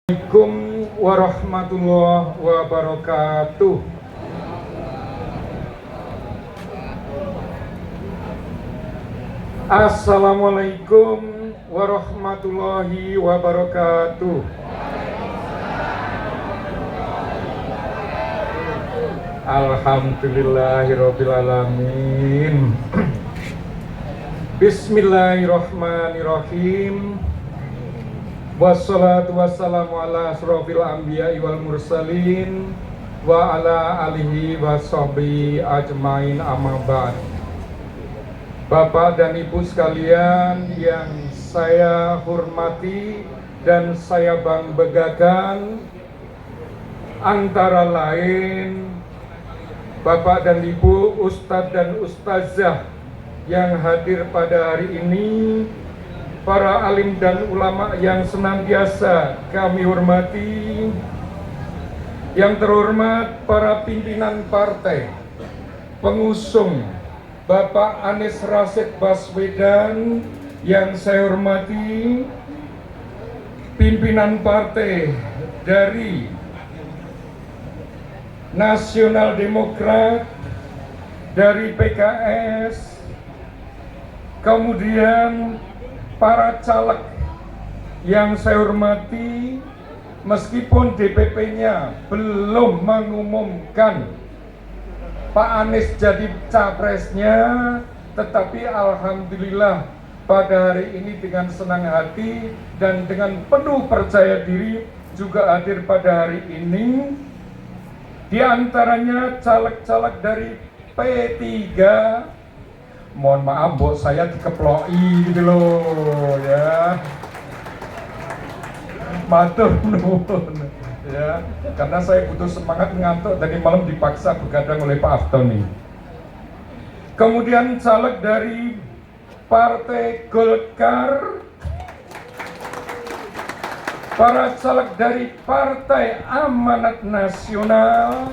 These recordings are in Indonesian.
Assalamualaikum warahmatullahi wabarakatuh. Assalamualaikum warahmatullahi wabarakatuh. Alhamdulillahirabbil alamin. Bismillahirrahmanirrahim. Wassalatu wassalamu ala asrofil anbiya'i wal mursalin wa ala alihi wa sahbihi ajmain, amma ba'd. Bapak dan Ibu sekalian yang saya hormati dan saya banggakan, antara lain Bapak dan Ibu Ustadz dan Ustazah yang hadir pada hari ini, para alim dan ulama yang senantiasa kami hormati, yang terhormat para pimpinan partai pengusung Bapak Anies Rashid Baswedan yang saya hormati, pimpinan partai dari Nasional Demokrat, dari PKS, kemudian para caleg yang saya hormati, meskipun DPP-nya belum mengumumkan Pak Anies jadi capresnya, tetapi alhamdulillah pada hari ini dengan senang hati dan dengan penuh percaya diri juga hadir pada hari ini. Di antaranya caleg-caleg dari P3. Mohon maaf, bos saya dikeploi gitu loh ya. Matur nuwun ya, karena saya butuh semangat, ngantuk tadi malam dipaksa begadang oleh Pak Aftoni. Kemudian caleg dari Partai Golkar, para caleg dari Partai Amanat Nasional,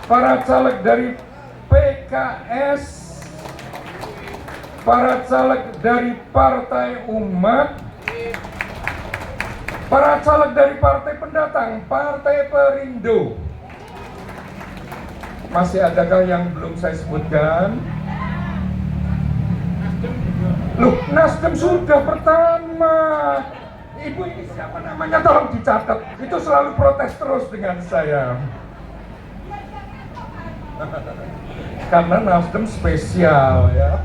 para caleg dari PKS, para caleg dari Partai Umat, para caleg dari Partai Pendatang, Partai Perindo. Masih adakah yang belum saya sebutkan? Loh, Nasdem sudah pertama. Ibu ini siapa namanya? Tolong dicatat. Itu selalu protes terus dengan saya. Karena Nasdem spesial ya.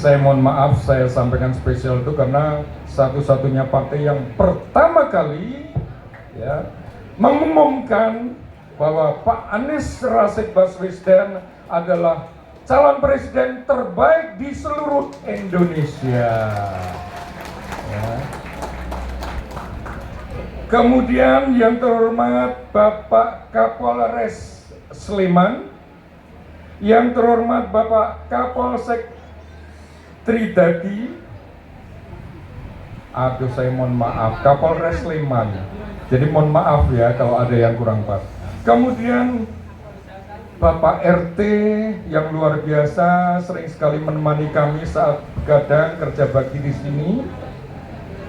Saya mohon maaf, saya sampaikan spesial itu karena satu-satunya partai yang pertama kali ya mengumumkan bahwa Pak Anies Rashid Baswedan adalah calon presiden terbaik di seluruh Indonesia ya. Kemudian yang terhormat Bapak Kapolres Sleman, yang terhormat Bapak Kapolsek Tridadi, aduh saya mohon maaf, Kapolres Sleman, jadi mohon maaf ya kalau ada yang kurang pas. Kemudian Bapak RT yang luar biasa, sering sekali menemani kami saat begadang kerja bakti di sini,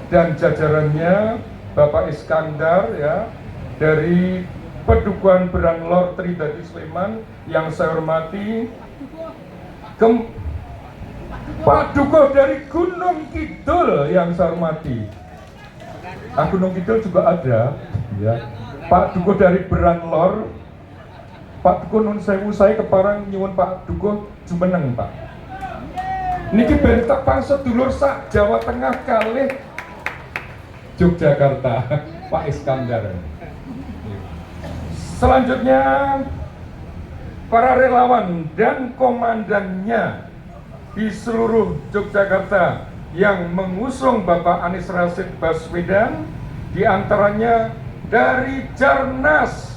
dan jajarannya Bapak Iskandar ya dari Pedukuhan Beranglor Tridadi Sleman yang saya hormati. Pak Dukuh dari Gunung Kidul yang saya hormati. Gunung Kidul juga ada ya. Pak Dukuh dari Beranglor, Pak Dukuh nun sewu, saya keparang nyuwun Pak Dukuh jumeneng Pak. Niki bentak pangsut dulur sak Jawa Tengah kalih Yogyakarta, Pak Iskandar. Selanjutnya para relawan dan komandannya di seluruh Yogyakarta yang mengusung Bapak Anies Rashid Baswedan, di antaranya dari Jarnas,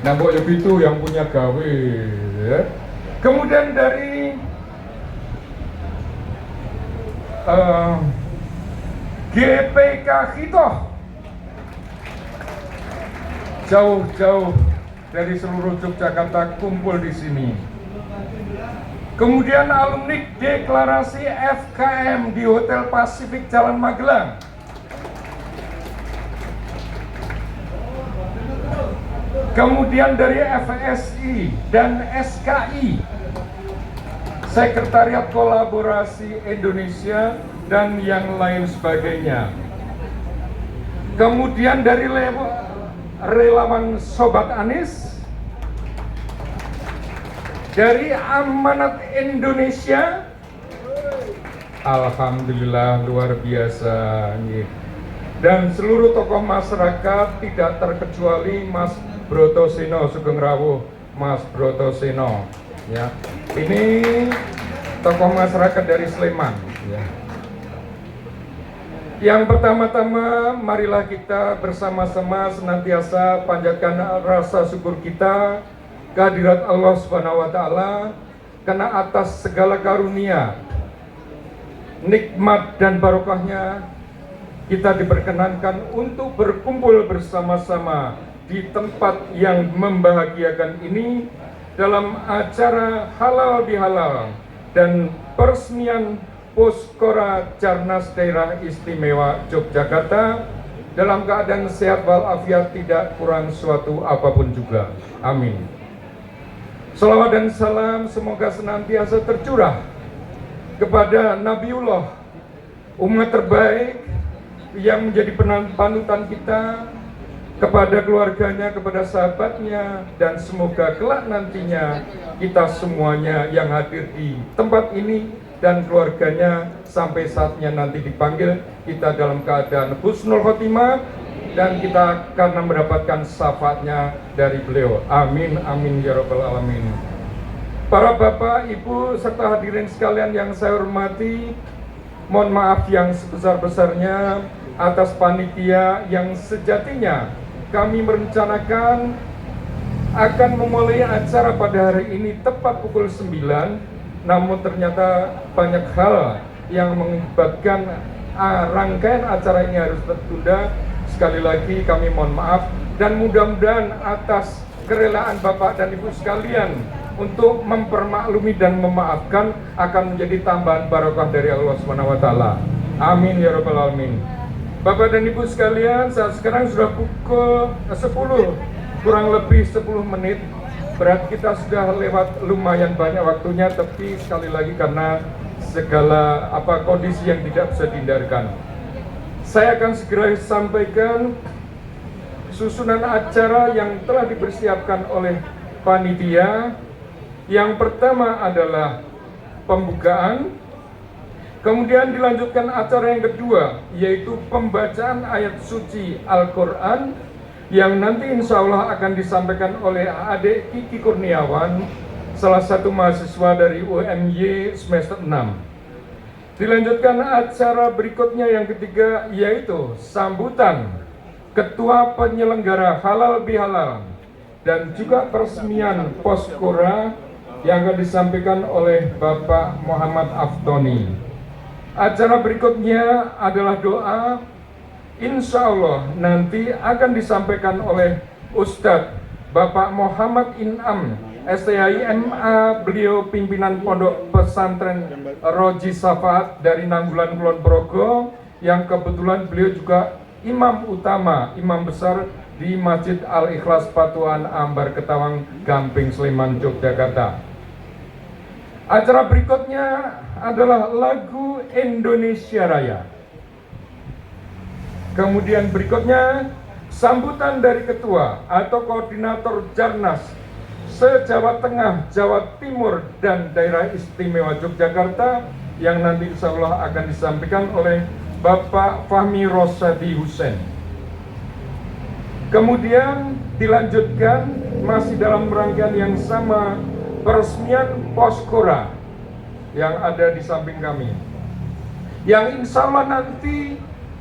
nah mbok itu yang punya gawe ya. Kemudian dari GPK Hitoh, jauh-jauh dari seluruh Yogyakarta kumpul di sini. Kemudian alumni deklarasi FKM di Hotel Pasifik Jalan Magelang. Kemudian dari FSI dan SKI, Sekretariat Kolaborasi Indonesia, dan yang lain sebagainya. Kemudian dari relawan Sobat Anies, dari Amanat Indonesia, alhamdulillah luar biasa, dan seluruh tokoh masyarakat tidak terkecuali Mas Brotoseno Sugeng Rawuh, Mas Brotoseno, ya. Ini tokoh masyarakat dari Sleman, ya. Yang pertama-tama, marilah kita bersama-sama senantiasa panjatkan rasa syukur kita kehadirat Allah Subhanahu wa Ta'ala, karena atas segala karunia, nikmat dan barokahnya kita diperkenankan untuk berkumpul bersama-sama di tempat yang membahagiakan ini dalam acara halal bihalal dan peresmian Poskora Jarnas Daerah Istimewa Yogyakarta dalam keadaan sehat walafiat, tidak kurang suatu apapun juga. Amin. Salawat dan salam semoga senantiasa tercurah kepada Nabiullah, umat terbaik yang menjadi panutan kita, kepada keluarganya, kepada sahabatnya, dan semoga kelak nantinya kita semuanya yang hadir di tempat ini dan keluarganya sampai saatnya nanti dipanggil, kita dalam keadaan husnul khotimah dan kita karena mendapatkan syafaatnya dari beliau. Amin, amin ya rabbal alamin. Para bapak, ibu, serta hadirin sekalian yang saya hormati, mohon maaf yang sebesar-besarnya atas panitia yang sejatinya kami merencanakan akan memulai acara pada hari ini tepat pukul 9, namun ternyata banyak hal yang mengakibatkan rangkaian acara ini harus tertunda. Sekali lagi kami mohon maaf, dan mudah-mudahan atas kerelaan Bapak dan Ibu sekalian untuk mempermaklumi dan memaafkan akan menjadi tambahan barokah dari Allah Subhanahu wa Ta'ala. Amin ya rabbal alamin. Bapak dan Ibu sekalian, saat sekarang sudah pukul 10, kurang lebih 10 menit. Berarti kita sudah lewat lumayan banyak waktunya, tapi sekali lagi karena segala kondisi yang tidak bisa dihindarkan, saya akan segera sampaikan susunan acara yang telah dipersiapkan oleh panitia. Yang pertama adalah pembukaan, kemudian dilanjutkan acara yang kedua, yaitu pembacaan ayat suci Al-Quran, yang nanti insya Allah akan disampaikan oleh adik Kiki Kurniawan, salah satu mahasiswa dari UMY semester 6. Dilanjutkan acara berikutnya yang ketiga, yaitu sambutan Ketua Penyelenggara Halal Bihalal dan juga peresmian Poskora yang akan disampaikan oleh Bapak Muhammad Aftoni. Acara berikutnya adalah doa, insya Allah nanti akan disampaikan oleh Ustadz Bapak Muhammad Inam, STHIMA, beliau pimpinan Pondok Pesantren Roji Safaat dari Nanggulan Kulon Progo, yang kebetulan beliau juga imam utama, imam besar di Masjid Al-Ikhlas Patuan Ambar Ketawang, Gamping, Sleman, Yogyakarta. Acara berikutnya adalah lagu Indonesia Raya. Kemudian berikutnya sambutan dari ketua atau koordinator Jarnas se-Jawa Tengah, Jawa Timur, dan Daerah Istimewa Yogyakarta yang nanti insya Allah akan disampaikan oleh Bapak Fahmi Rosadi Hussein. Kemudian dilanjutkan masih dalam rangkaian yang sama, peresmian Poskora yang ada di samping kami, yang insya Allah nanti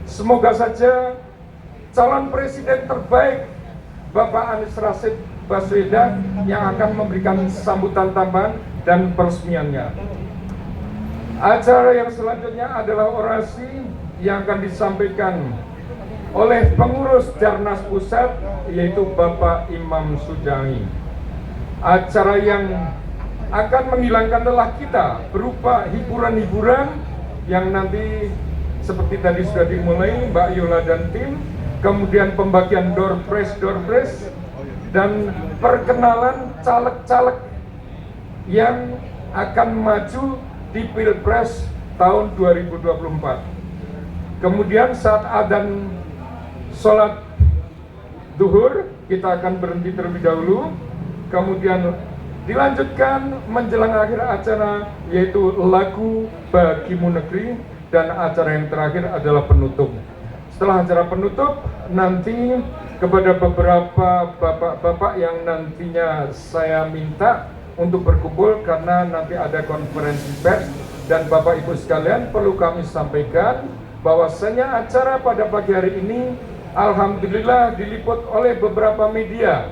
semoga saja calon presiden terbaik Bapak Anies Rashid Baswedan yang akan memberikan sambutan tambahan dan peresmiannya. Acara yang selanjutnya adalah orasi yang akan disampaikan oleh pengurus Jarnas Pusat, yaitu Bapak Imam Sujani. Acara yang akan menghilangkan lelah kita berupa hiburan-hiburan yang nanti seperti tadi sudah dimulai Mbak Yola dan tim, kemudian pembagian door prize dan perkenalan caleg-caleg yang akan maju di Pilpres tahun 2024. Kemudian saat adzan sholat duhur kita akan berhenti terlebih dahulu, kemudian dilanjutkan menjelang akhir acara yaitu lagu Bagimu Negeri, dan acara yang terakhir adalah penutup. Setelah acara penutup, nanti kepada beberapa bapak-bapak yang nantinya saya minta untuk berkumpul karena nanti ada konferensi pers, dan Bapak Ibu sekalian perlu kami sampaikan bahwasanya acara pada pagi hari ini alhamdulillah diliput oleh beberapa media.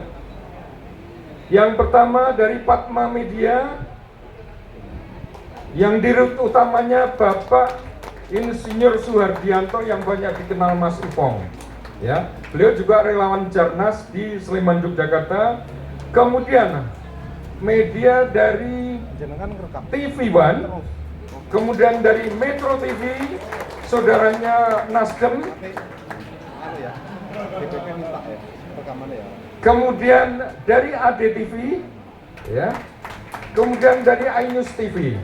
Yang pertama dari Padma Media, yang dirut utamanya Bapak Insinyur Suhardianto yang banyak dikenal Mas Ipong. Ya, beliau juga relawan Jarnas di Sleman, Yogyakarta. Kemudian media dari TV One, kemudian dari Metro TV, saudaranya Nasdem, kemudian dari ADTV, ya, kemudian dari iNews TV.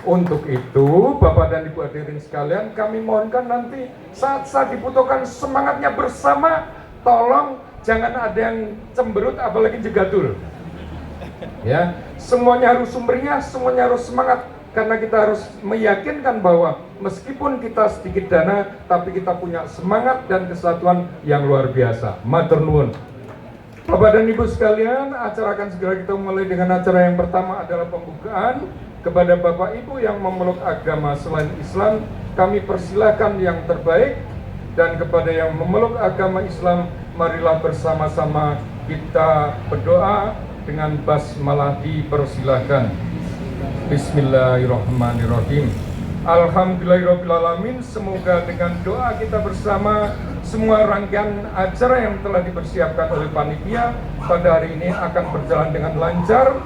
Untuk itu, Bapak dan Ibu hadirin sekalian, kami mohonkan nanti saat dibutuhkan semangatnya bersama, tolong jangan ada yang cemberut apalagi jegadul. Ya, semuanya harus sumbernya, semuanya harus semangat, karena kita harus meyakinkan bahwa meskipun kita sedikit dana, tapi kita punya semangat dan kesatuan yang luar biasa. Matur nuwun. Bapak dan Ibu sekalian, acara akan segera kita mulai dengan acara yang pertama adalah pembukaan. Kepada Bapak Ibu yang memeluk agama selain Islam, kami persilahkan yang terbaik, dan kepada yang memeluk agama Islam, marilah bersama-sama kita berdoa dengan basmalah, dipersilahkan. Bismillahirrahmanirrahim. Alhamdulillahirrahmanirrahim. Semoga dengan doa kita bersama, semua rangkaian acara yang telah dipersiapkan oleh panitia pada hari ini akan berjalan dengan lancar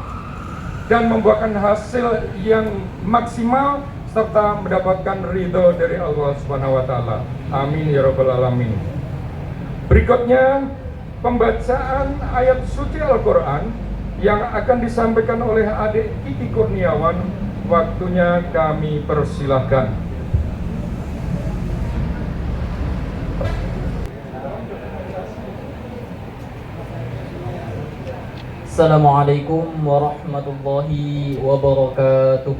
dan membuahkan hasil yang maksimal serta mendapatkan ridho dari Allah Subhanahu wa taala. Amin ya rabbal alamin. Berikutnya pembacaan ayat suci Al-Qur'an yang akan disampaikan oleh adik Kiki Kurniawan. Waktunya kami persilahkan. Assalamualaikum warahmatullahi wabarakatuh.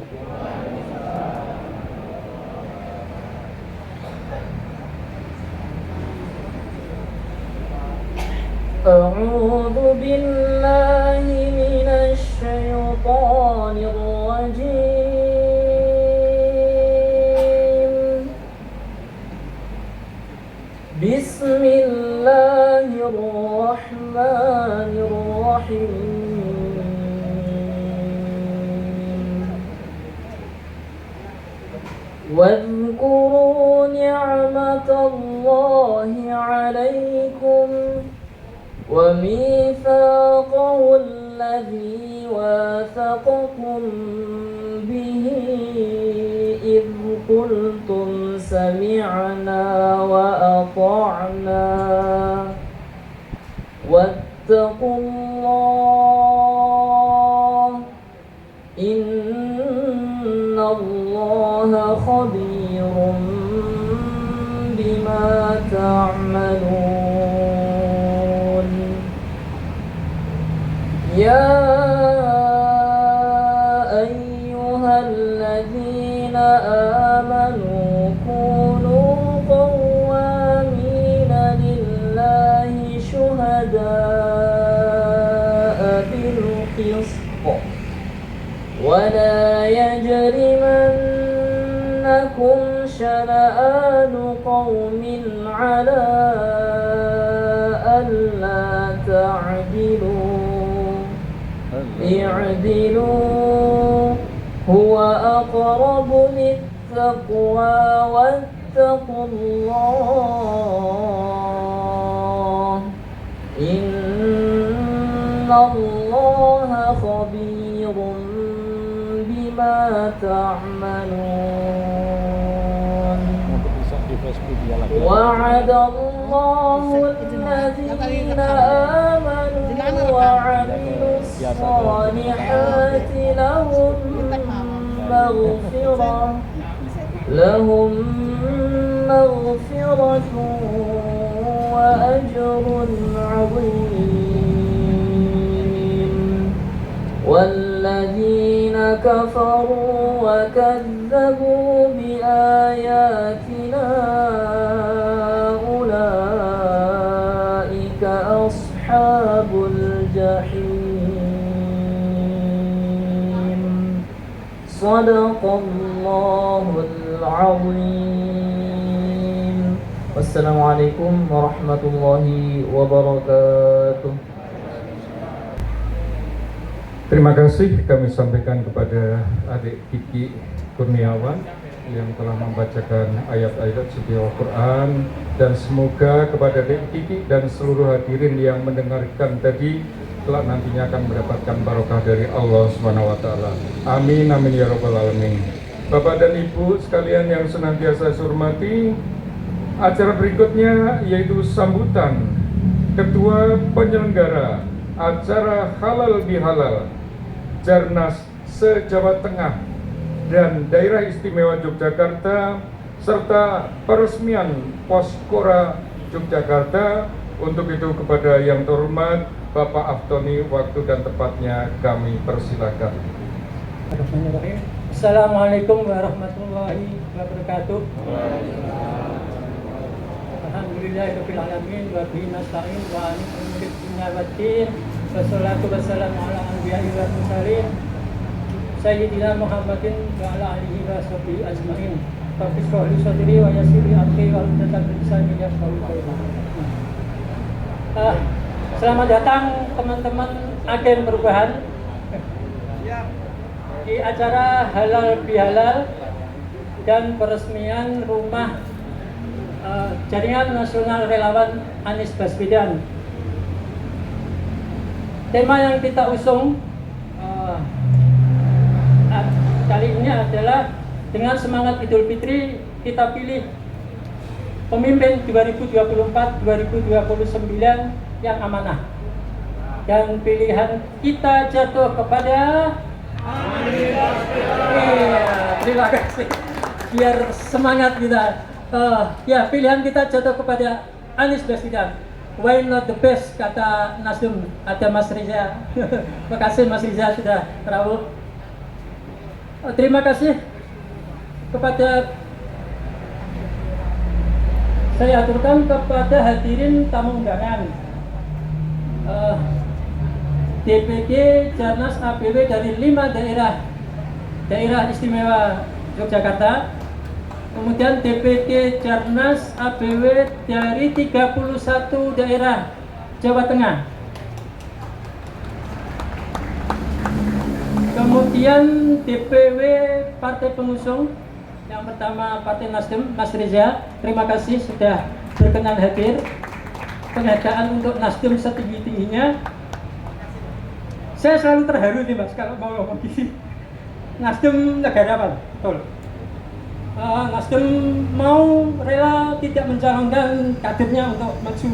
A'udzu billahi minasy syaithanir rajim. Bismillahirrahmanirrahim. واذكروا نعمة الله عليكم وميثاقه الذي واثقكم به إذ قلتم سمعنا وأطعنا واتقوا الله إن الله خبير بما تعملون يا أيها الذين آمنوا كونوا قوامين لله شهداء بالقسط ولا يجرمنكم شنآن قوم على ألا تعدلوا اعدلوا هو أقرب للتقوى واتقوا الله الله خبير بما تعملون وعد الله الذين آمنوا وعملوا الصالحات لهم مغفرة وأجر عظيم والذين كفروا وكذبوا بآياتنا أولئك أصحاب الجحيم صدق الله العظيم والسلام عليكم ورحمة الله وبركاته. Terima kasih kami sampaikan kepada adik Kiki Kurniawan yang telah membacakan ayat-ayat suci Al-Quran, dan semoga kepada adik Kiki dan seluruh hadirin yang mendengarkan tadi kelak nantinya akan mendapatkan barokah dari Allah SWT. Amin amin ya rabbal alamin. Bapak dan Ibu sekalian yang senantiasa saya hormati, acara berikutnya yaitu sambutan Ketua Penyelenggara acara Halal Bihalal Jarnas se-Jawa Tengah dan Daerah Istimewa Yogyakarta serta peresmian Poskora Yogyakarta. Untuk itu kepada yang terhormat Bapak Aftoni, waktu dan tempatnya kami persilakan. Assalamualaikum warahmatullahi wabarakatuh. Alhamdulillahirabbil alamin wa bihi nasta'in wa ala alihi wassalatu wassalamu ala anbiya'i wal mursalin sayyidina Muhammadin wa ala alihi wa sahbihi ajmain. Rabbi shrah li sadri wa yassir li amri wa hlul 'uqdatam min lisani yafqahu qawli. Selamat datang teman-teman agen perubahan di acara Halal Bihalal dan peresmian rumah Jaringan Nasional Relawan Anies Baswedan. Tema yang kita usung kali ini adalah dengan semangat Idul Fitri kita pilih pemimpin 2024-2029 yang amanah, dan pilihan kita jatuh kepada Anies Baswedan. Terima kasih. Biar semangat kita. Pilihan kita jatuh kepada Anies Baswedan. Why not the best, kata Nasdem, ada Mas Riza. Terima kasih Mas Riza sudah terawuh. Terima kasih kepada, saya aturkan kepada hadirin tamu undangan, DPD Jarnas ABW dari 5 daerah istimewa Yogyakarta, kemudian DPD Jarnas ABW dari 31 daerah Jawa Tengah, kemudian DPW partai pengusung. Yang pertama Partai Nasdem, Mas Reza, terima kasih sudah berkenan hadir. Penghargaan untuk Nasdem setinggi-tingginya. Saya selalu terharu nih Mas kalau mau ngomong gini. Nasdem negara apa? Betul. Nasdem mau rela tidak mencalonkan kadernya untuk maju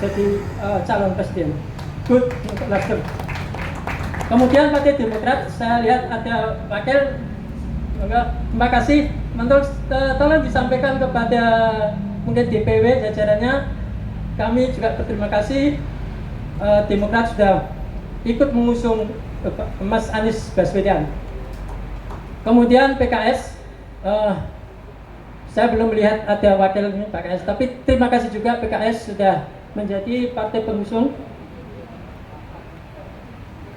jadi calon presiden. Good untuk Nasdem. Kemudian Partai Demokrat, saya lihat ada wakil. Terima kasih. Tolong disampaikan kepada mungkin DPW jajarannya. Kami juga berterima kasih. Demokrat sudah ikut mengusung Mas Anies Baswedan. Kemudian PKS, saya belum melihat ada wakil PKS, tapi terima kasih juga PKS sudah menjadi partai pengusung.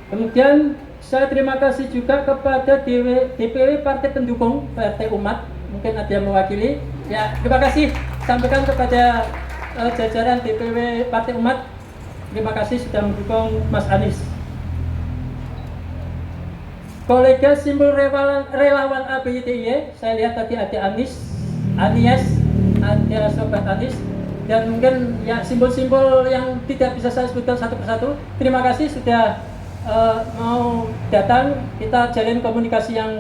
Kemudian saya terima kasih juga kepada DPW Partai Pendukung Partai Umat, mungkin ada yang mewakili. Ya, terima kasih sampaikan kepada jajaran DPW Partai Umat. Terima kasih sudah mendukung Mas Anies. Kolega simbol relawan ABYTY, saya lihat tadi ada Anies, ada Sobat Anies. Dan mungkin ya simbol-simbol yang tidak bisa saya sebutkan satu persatu. Terima kasih sudah mau datang. Kita jalin komunikasi yang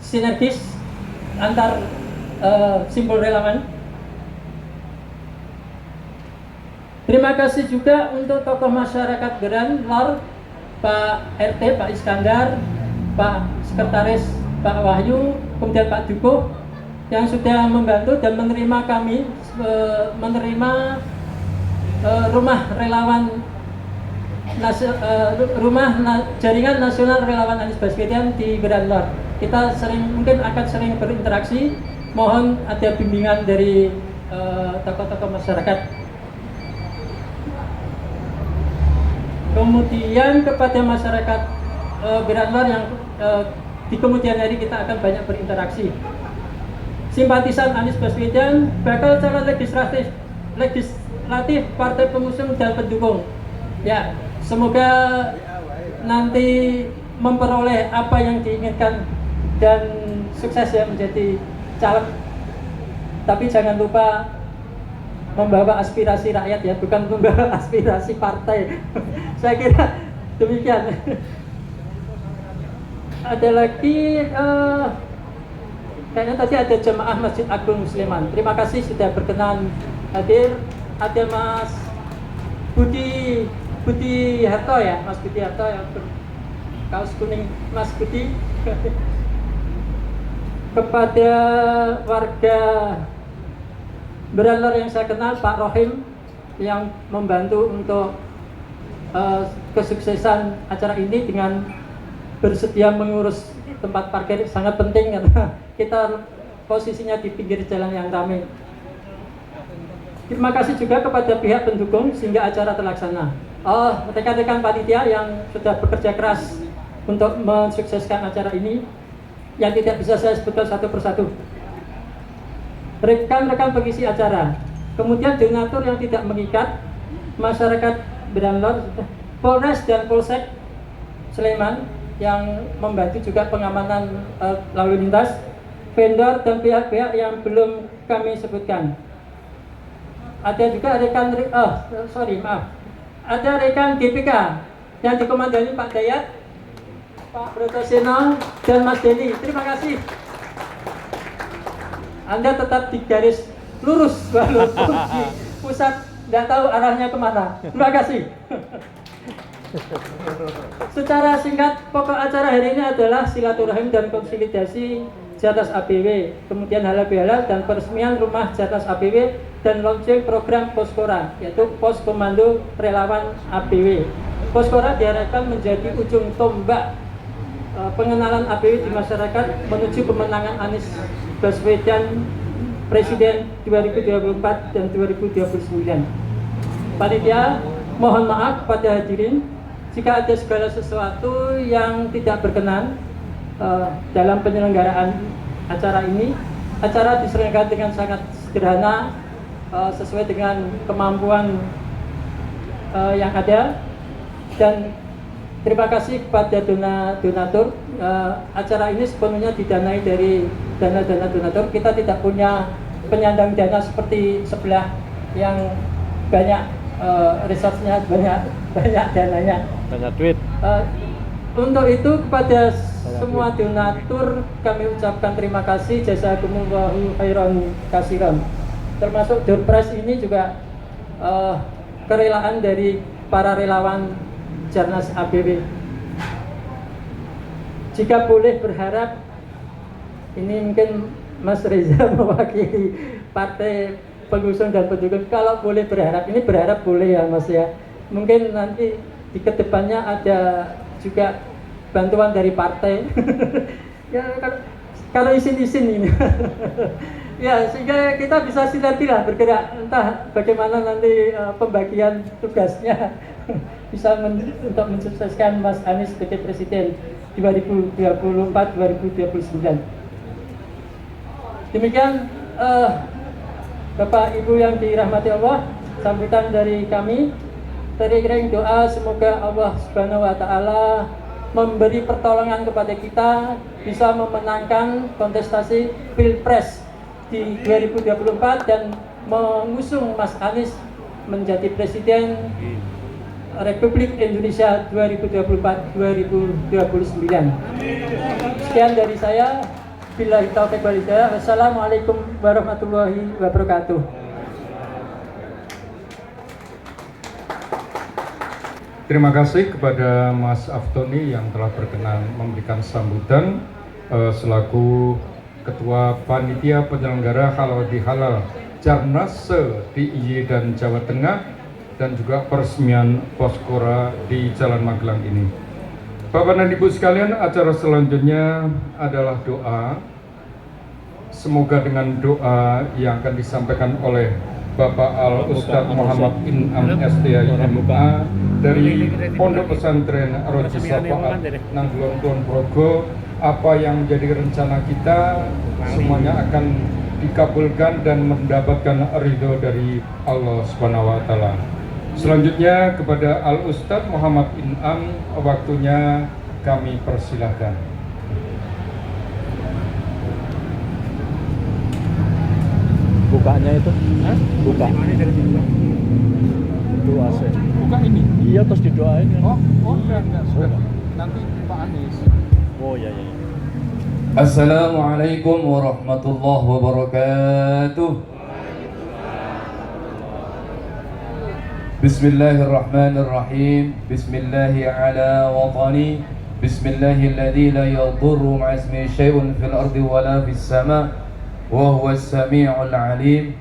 sinergis antar simbol relawan. Terima kasih juga untuk tokoh masyarakat Beranlor, Pak RT, Pak Iskandar, Pak Sekretaris, Pak Wahyu, kemudian Pak Dukuh yang sudah membantu dan menerima kami, rumah relawan jaringan nasional relawan Anies Baswedan di Beranlor. Kita mungkin akan sering berinteraksi. Mohon ada bimbingan dari tokoh-tokoh masyarakat. Kemudian kepada masyarakat Beranlor yang di kemudian hari kita akan banyak berinteraksi. Simpatisan Anies Baswedan, bakal calon legislatif partai pengusung dan pendukung. Ya, semoga nanti memperoleh apa yang diinginkan dan sukses ya menjadi caleg. Tapi jangan lupa membawa aspirasi rakyat ya, bukan membawa aspirasi partai. Saya kira demikian. Ada lagi kayaknya tadi ada jemaah Masjid Agung Sleman. Terima kasih sudah berkenan hadir. Ada Mas Budi Harto ya, Mas Budi Harto yang kaos kuning, Mas Budi. Kepada warga Beranlor yang saya kenal, Pak Rohim yang membantu untuk kesuksesan acara ini dengan bersedia mengurus tempat parkir, sangat penting karena kita posisinya di pinggir jalan yang ramai. Terima kasih juga kepada pihak pendukung sehingga acara terlaksana. Rekan-rekan panitia yang sudah bekerja keras untuk mensukseskan acara ini, yang tidak bisa saya sebutkan satu persatu. Rekan-rekan pengisi acara, kemudian donatur yang tidak mengikat, masyarakat Beranlor, Polres dan Polsek Sleman yang membantu juga pengamanan lalu lintas, vendor dan pihak-pihak yang belum kami sebutkan. Ada juga rekan ada rekan GPK yang dikomandani Pak Dayat, Pak Brotoseno dan Mas Deni. Terima kasih. Anda tetap di garis lurus walaupun di pusat tidak tahu arahnya kemana. Terima kasih. Secara singkat, pokok acara hari ini adalah silaturahim dan konsolidasi Jatnas ABW, kemudian halal bihalal dan peresmian rumah Jatnas ABW dan launching program Poskora, yaitu Pos Komando Relawan ABW. Poskora diharapkan menjadi ujung tombak pengenalan ABW di masyarakat menuju kemenangan Anies Baswedan Presiden 2024 dan 2029. Panitia mohon maaf kepada hadirin jika ada segala sesuatu yang tidak berkenan dalam penyelenggaraan acara ini. Acara diselenggarakan dengan sangat sederhana, sesuai dengan kemampuan yang ada, dan terima kasih kepada donatur. Acara ini sepenuhnya didanai dari dana-dana donatur. Kita tidak punya penyandang dana seperti sebelah yang banyak resource-nya, banyak dananya, banyak duit. Untuk itu kepada semua donatur kami ucapkan terima kasih, jazakumullahu khairan katsiran. Termasuk door prize ini juga kerelaan dari para relawan Jatnas ABW. Jika boleh berharap, ini mungkin Mas Reza mewakili partai pengusung dan pendukung. Kalau boleh berharap, ini berharap boleh ya Mas ya. Mungkin nanti di kedepannya ada juga bantuan dari partai. Ya kalau isin-isin ini. Ya sehingga kita bisa sinergi lah bergerak, entah bagaimana nanti pembagian tugasnya bisa untuk mensukseskan Mas Anies sebagai Presiden 2024-2029. Demikian Bapak Ibu yang dirahmati Allah, sambutan dari kami. Teriring doa semoga Allah Subhanahu wa taala memberi pertolongan kepada kita bisa memenangkan kontestasi Pilpres di 2024 dan mengusung Mas Anies menjadi Presiden Republik Indonesia 2024-2029. Sekian dari saya. Billahi taufiq wal hidayah. Wassalamualaikum warahmatullahi wabarakatuh. Terima kasih kepada Mas Aftoni yang telah berkenan memberikan sambutan selaku Ketua Panitia Penyelenggara Halal Bihalal Jarnas DIY dan Jawa Tengah dan juga peresmian Poskora di Jalan Magelang ini. Bapak dan Ibu sekalian, acara selanjutnya adalah doa. Semoga dengan doa yang akan disampaikan oleh Bapak Al Ustadz Muhammad In'am STI MA dari Pondok Pesantren Roji Safaat Nanggulon Kulon Progo, apa yang menjadi rencana kita semuanya akan dikabulkan dan mendapatkan ridho dari Allah Subhanahu wa taala. Selanjutnya kepada Al Ustadz Muhammad In'am, waktunya kami persilahkan. Bukanya itu, buka. Doa saya. Buka ini. Iya, terus didoain kan. Oh, enggak, sudah. Nanti Pak Anies. Oh iya. Assalamualaikum warahmatullahi wabarakatuh. Bismillahirrahmanirrahim. Bismillahi ala watani. Bismillahilladzi la yadurru ma'a ismihi syai'un fil ardi wala fis sama' wa huwas sami'ul alim.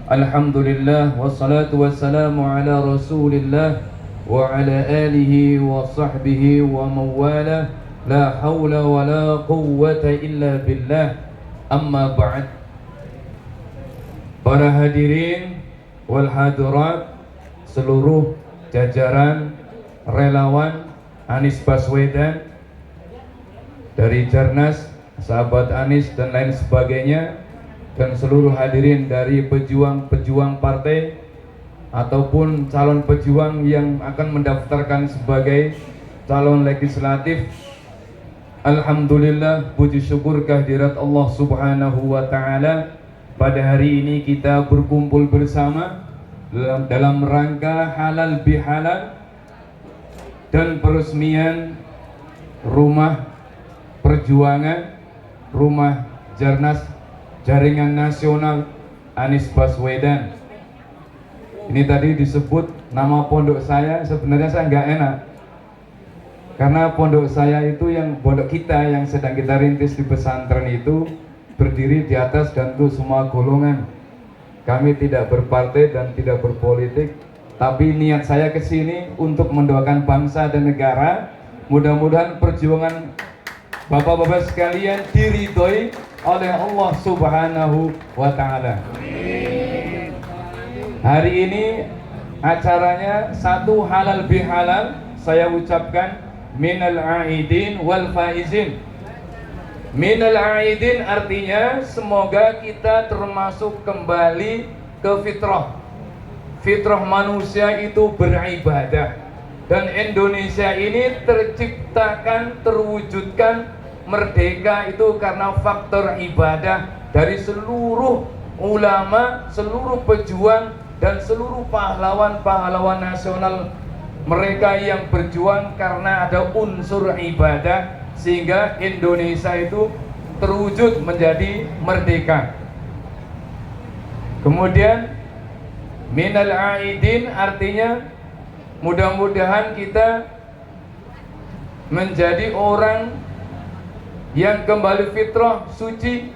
Alhamdulillah wassalatu wassalamu ala Rasulillah wa ala alihi wa sahbihi wa mawala. La hawla wa la quwwata illa billah. Amma ba'd. Para hadirin wal hadirat, seluruh jajaran relawan Anies Baswedan dari Jarnas, sahabat Anies dan lain sebagainya, dan seluruh hadirin dari pejuang-pejuang partai ataupun calon pejuang yang akan mendaftarkan sebagai calon legislatif. Alhamdulillah, puji syukur kehadirat Allah Subhanahu wa taala, pada hari ini kita berkumpul bersama dalam rangka halal bihalal dan peresmian rumah perjuangan, rumah Jarnas Jaringan Nasional Anies Baswedan. Ini tadi disebut nama pondok saya, sebenarnya saya nggak enak, karena pondok saya itu, yang pondok kita yang sedang kita rintis di pesantren itu berdiri di atas dan untuk semua golongan. Kami tidak berpartai dan tidak berpolitik, tapi niat saya ke sini untuk mendoakan bangsa dan negara. Mudah-mudahan perjuangan bapak-bapak sekalian diridhoi oleh Allah Subhanahu wa taala. Hari ini acaranya satu halal bihalal. Saya ucapkan minal aidin wal faizin. Minal aidin artinya semoga kita termasuk kembali ke fitrah. Fitrah manusia itu beribadah, dan Indonesia ini terciptakan, terwujudkan merdeka itu karena faktor ibadah dari seluruh ulama, seluruh pejuang dan seluruh pahlawan-pahlawan nasional. Mereka yang berjuang karena ada unsur ibadah, sehingga Indonesia itu terwujud menjadi merdeka. Kemudian minal aidin artinya mudah-mudahan kita menjadi orang yang kembali fitrah, suci.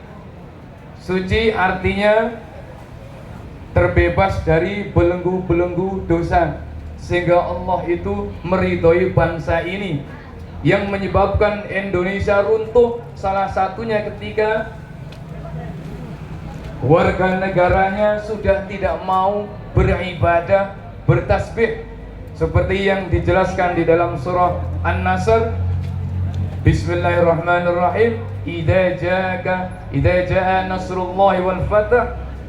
Suci artinya terbebas dari belenggu-belenggu dosa, sehingga Allah itu meridhoi bangsa ini. Yang menyebabkan Indonesia runtuh salah satunya ketika warga negaranya sudah tidak mau beribadah, bertasbih, seperti yang dijelaskan di dalam surah An-Nasr. Bismillahirrahmanirrahim. Idza jaa nasrullahi wal fath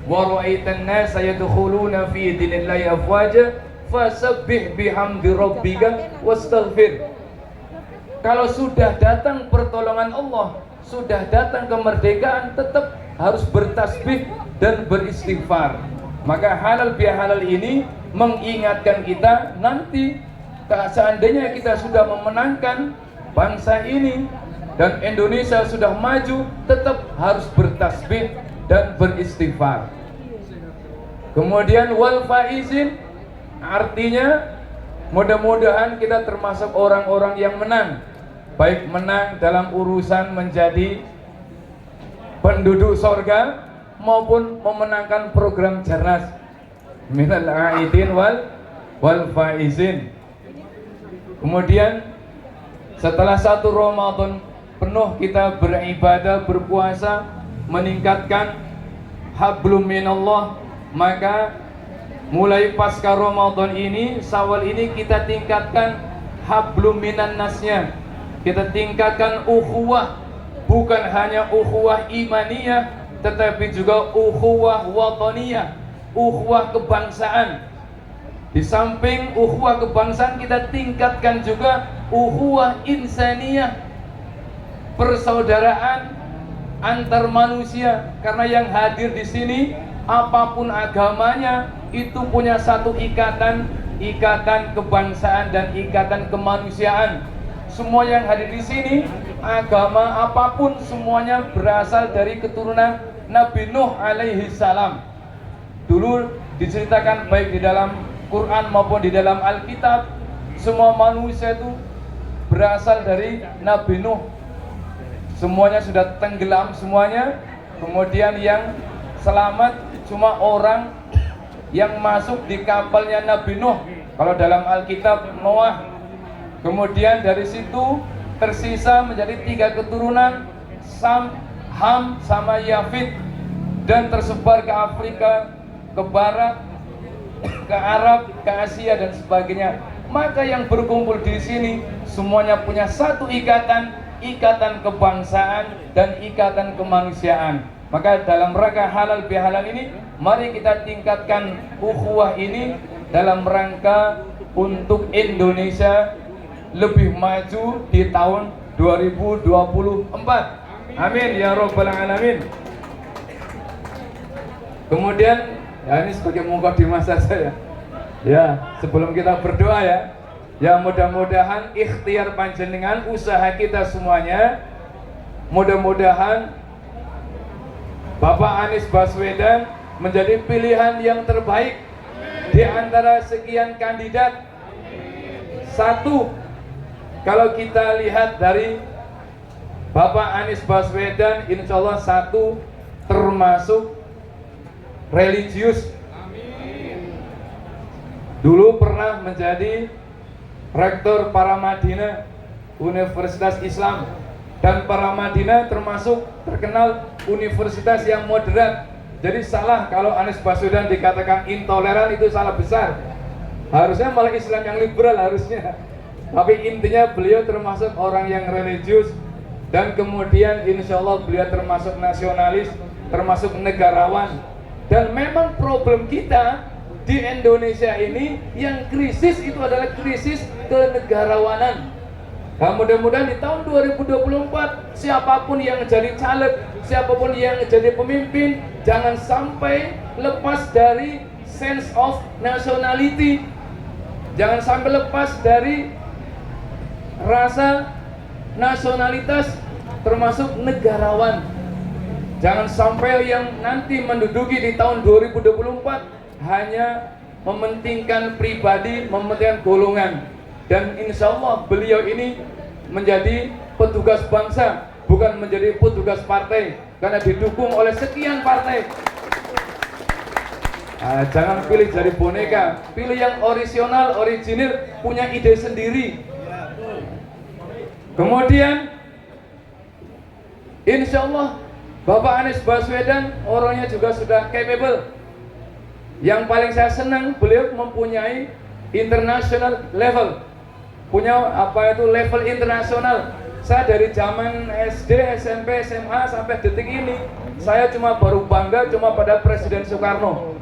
wa ra'aitan nasa yadkhuluna fi dinillahi afwaja fasabbih bihamdi rabbika wastaghfir. Kalau sudah datang pertolongan Allah, sudah datang kemerdekaan, tetap harus bertasbih dan beristighfar. Maka halal bihalal ini mengingatkan kita nanti seandainya kita sudah memenangkan bangsa ini dan Indonesia sudah maju, tetap harus bertasbih dan beristighfar. Kemudian wal faizin, artinya mudah-mudahan kita termasuk orang-orang yang menang, baik menang dalam urusan menjadi penduduk sorga maupun memenangkan program Jarnas minal aidin wal faizin. Kemudian setelah 1 Ramadan penuh kita beribadah, berpuasa, meningkatkan hablum minallah, maka mulai pasca Ramadan ini, Syawal ini kita tingkatkan hablum minan nasnya. Kita tingkatkan ukhuwah, bukan hanya ukhuwah imaniyah, tetapi juga ukhuwah wataniyah, ukhuwah kebangsaan. Di samping ukhuwah kebangsaan, kita tingkatkan juga ukhuwah insaniyah, persaudaraan antar manusia. Karena yang hadir di sini apapun agamanya itu punya satu ikatan kebangsaan dan ikatan kemanusiaan. Semua yang hadir di sini, agama apapun, semuanya berasal dari keturunan Nabi Nuh alaihi salam. Dulu diceritakan baik di dalam Quran maupun di dalam Alkitab, semua manusia itu berasal dari Nabi Nuh. Semuanya sudah tenggelam semuanya. Kemudian yang selamat cuma orang yang masuk di kapalnya Nabi Nuh, kalau dalam Alkitab Noah. Kemudian dari situ tersisa menjadi 3 keturunan, Sam, Ham, sama Yafid, dan tersebar ke Afrika, ke Barat, ke Arab, ke Asia dan sebagainya. Maka yang berkumpul di sini semuanya punya satu ikatan kebangsaan dan ikatan kemanusiaan. Maka dalam rangka halal bihalal ini, mari kita tingkatkan ukhuwah ini dalam rangka untuk Indonesia lebih maju di tahun 2024. Amin ya rabbal alamin. Kemudian ya, ini sebagai mukadimah saja ya. Ya, sebelum kita berdoa ya. Ya, mudah-mudahan ikhtiar panjenengan, usaha kita semuanya, mudah-mudahan Bapak Anies Baswedan menjadi pilihan yang terbaik di antara sekian kandidat. Satu, kalau kita lihat dari Bapak Anies Baswedan, insya Allah satu, termasuk religius. Dulu pernah menjadi rektor Paramadina Universitas Islam, dan Paramadina termasuk terkenal universitas yang moderat. Jadi salah kalau Anies Baswedan dikatakan intoleran, itu salah besar. Harusnya malah Islam yang liberal harusnya. Tapi intinya beliau termasuk orang yang religius, dan kemudian insya Allah beliau termasuk nasionalis, termasuk negarawan. Dan memang problem kita di Indonesia ini yang krisis itu adalah krisis kenegarawanan. Nah, mudah-mudahan di tahun 2024 siapapun yang jadi caleg, siapapun yang jadi pemimpin, jangan sampai lepas dari sense of nationality, jangan sampai lepas dari rasa nasionalitas, termasuk negarawan. Jangan sampai yang nanti menduduki di tahun 2024 hanya mementingkan pribadi, mementingkan golongan. Dan insya Allah beliau ini menjadi petugas bangsa, bukan menjadi petugas partai, karena didukung oleh sekian partai. Jangan pilih jadi boneka, pilih yang original, punya ide sendiri. Kemudian insya Allah Bapak Anies Baswedan orangnya juga sudah capable. Yang paling saya senang, beliau mempunyai international level, punya apa itu level internasional. Saya dari zaman SD, SMP, SMA sampai detik ini, saya baru bangga pada Presiden Soekarno.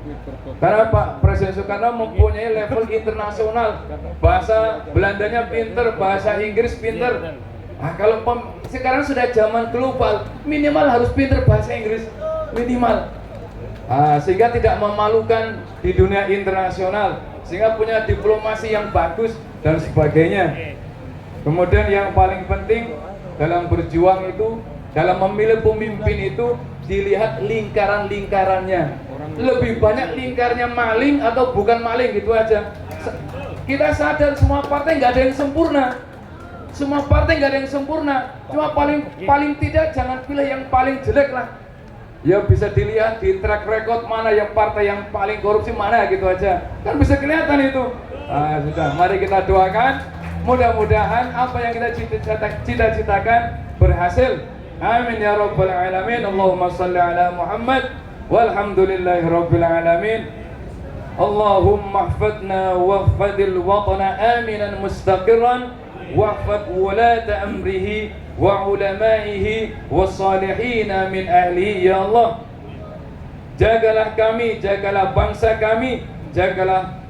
Karena Pak Presiden Soekarno mempunyai level internasional, bahasa Belandanya pinter, bahasa Inggris pinter. Nah, kalau sekarang sudah zaman global, minimal harus pinter bahasa Inggris, minimal. Sehingga tidak memalukan di dunia internasional, sehingga punya diplomasi yang bagus dan sebagainya. Kemudian yang paling penting dalam berjuang itu, dalam memilih pemimpin itu, dilihat lingkaran-lingkarannya. Lebih banyak lingkarnya maling atau bukan maling, gitu aja. Kita sadar semua partai nggak ada yang sempurna. Semua partai nggak ada yang sempurna. Cuma paling tidak jangan pilih yang paling jelek lah. Ya bisa dilihat di track record mana yang partai yang paling korupsi mana, gitu aja. Kan bisa kelihatan itu. Sudah, mari kita doakan. Mudah-mudahan apa yang kita cita-citakan berhasil. Amin ya rabbal alamin. Allahumma salli ala Muhammad. Walhamdulillahi rabbil alamin. Allahumma ihfadna wahfadil watana aminan mustaqirran wahfad wulata amrihi wa ulamaihi wassalihina min ahlihi. Ya Allah, jagalah kami, jagalah bangsa kami, jagalah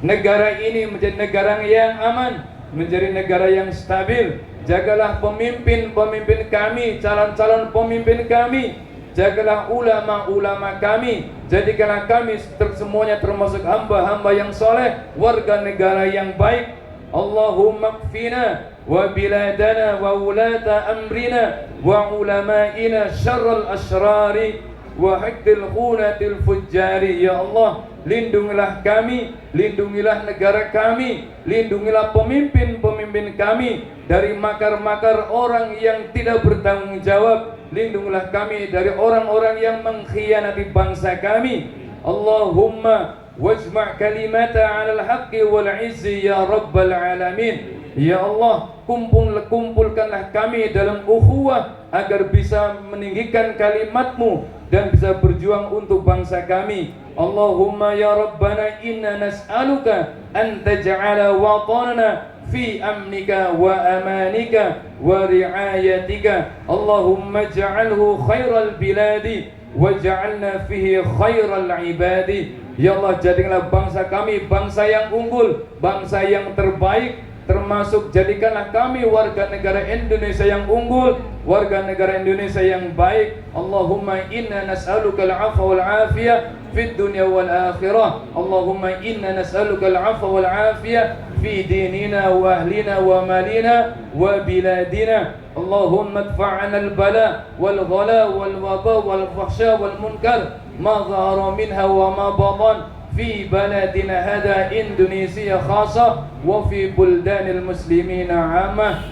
negara ini menjadi negara yang aman, menjadi negara yang stabil. Jagalah pemimpin-pemimpin kami, calon-calon pemimpin kami. Jagalah ulama-ulama kami. Jadikanlah kami semuanya termasuk hamba-hamba yang soleh, warga negara yang baik. Allahumma kfina wa biladana wa ulata amrina wa ulama'ina syarral asyrari wa haqqil khunatil fujjari. Ya Allah, lindungilah kami, lindungilah negara kami, lindungilah pemimpin-pemimpin kami dari makar-makar orang yang tidak bertanggung jawab. Lindungilah kami dari orang-orang yang mengkhianati bangsa kami. Allahumma wajma' kalimata 'alal haqqi wal 'izzi ya rabbal alamin. Ya Allah, kumpulkanlah kami dalam ukhuwah agar bisa meninggikan kalimat-Mu dan bisa berjuang untuk bangsa kami. Allahumma ya Rabbana inna nas'aluka an taj'ala watanana fi amnika wa amanika wa ri'ayatika. Allahumma ja'alhu khairal biladi waj'alna fihi khairal ibadi. Ya Allah, jadikanlah bangsa kami bangsa yang unggul, bangsa yang terbaik, termasuk jadikanlah kami warga negara Indonesia yang unggul, warga negara Indonesia yang baik. Allahumma inna nas'aluka al-'afwa wal 'afiyah fid dunya wal akhirah. Allahumma inna nas'aluka al-'afwa wal 'afiyah fi dinina wa ahlina wa malina wa biladina. Allahumma adfa'na al-bala wal ghala wal waba wal fahsya wal munkar ma dhahara minha wa ma batan fi baladina hada Indonesia khasa wa fi buldanil muslimina 'amah.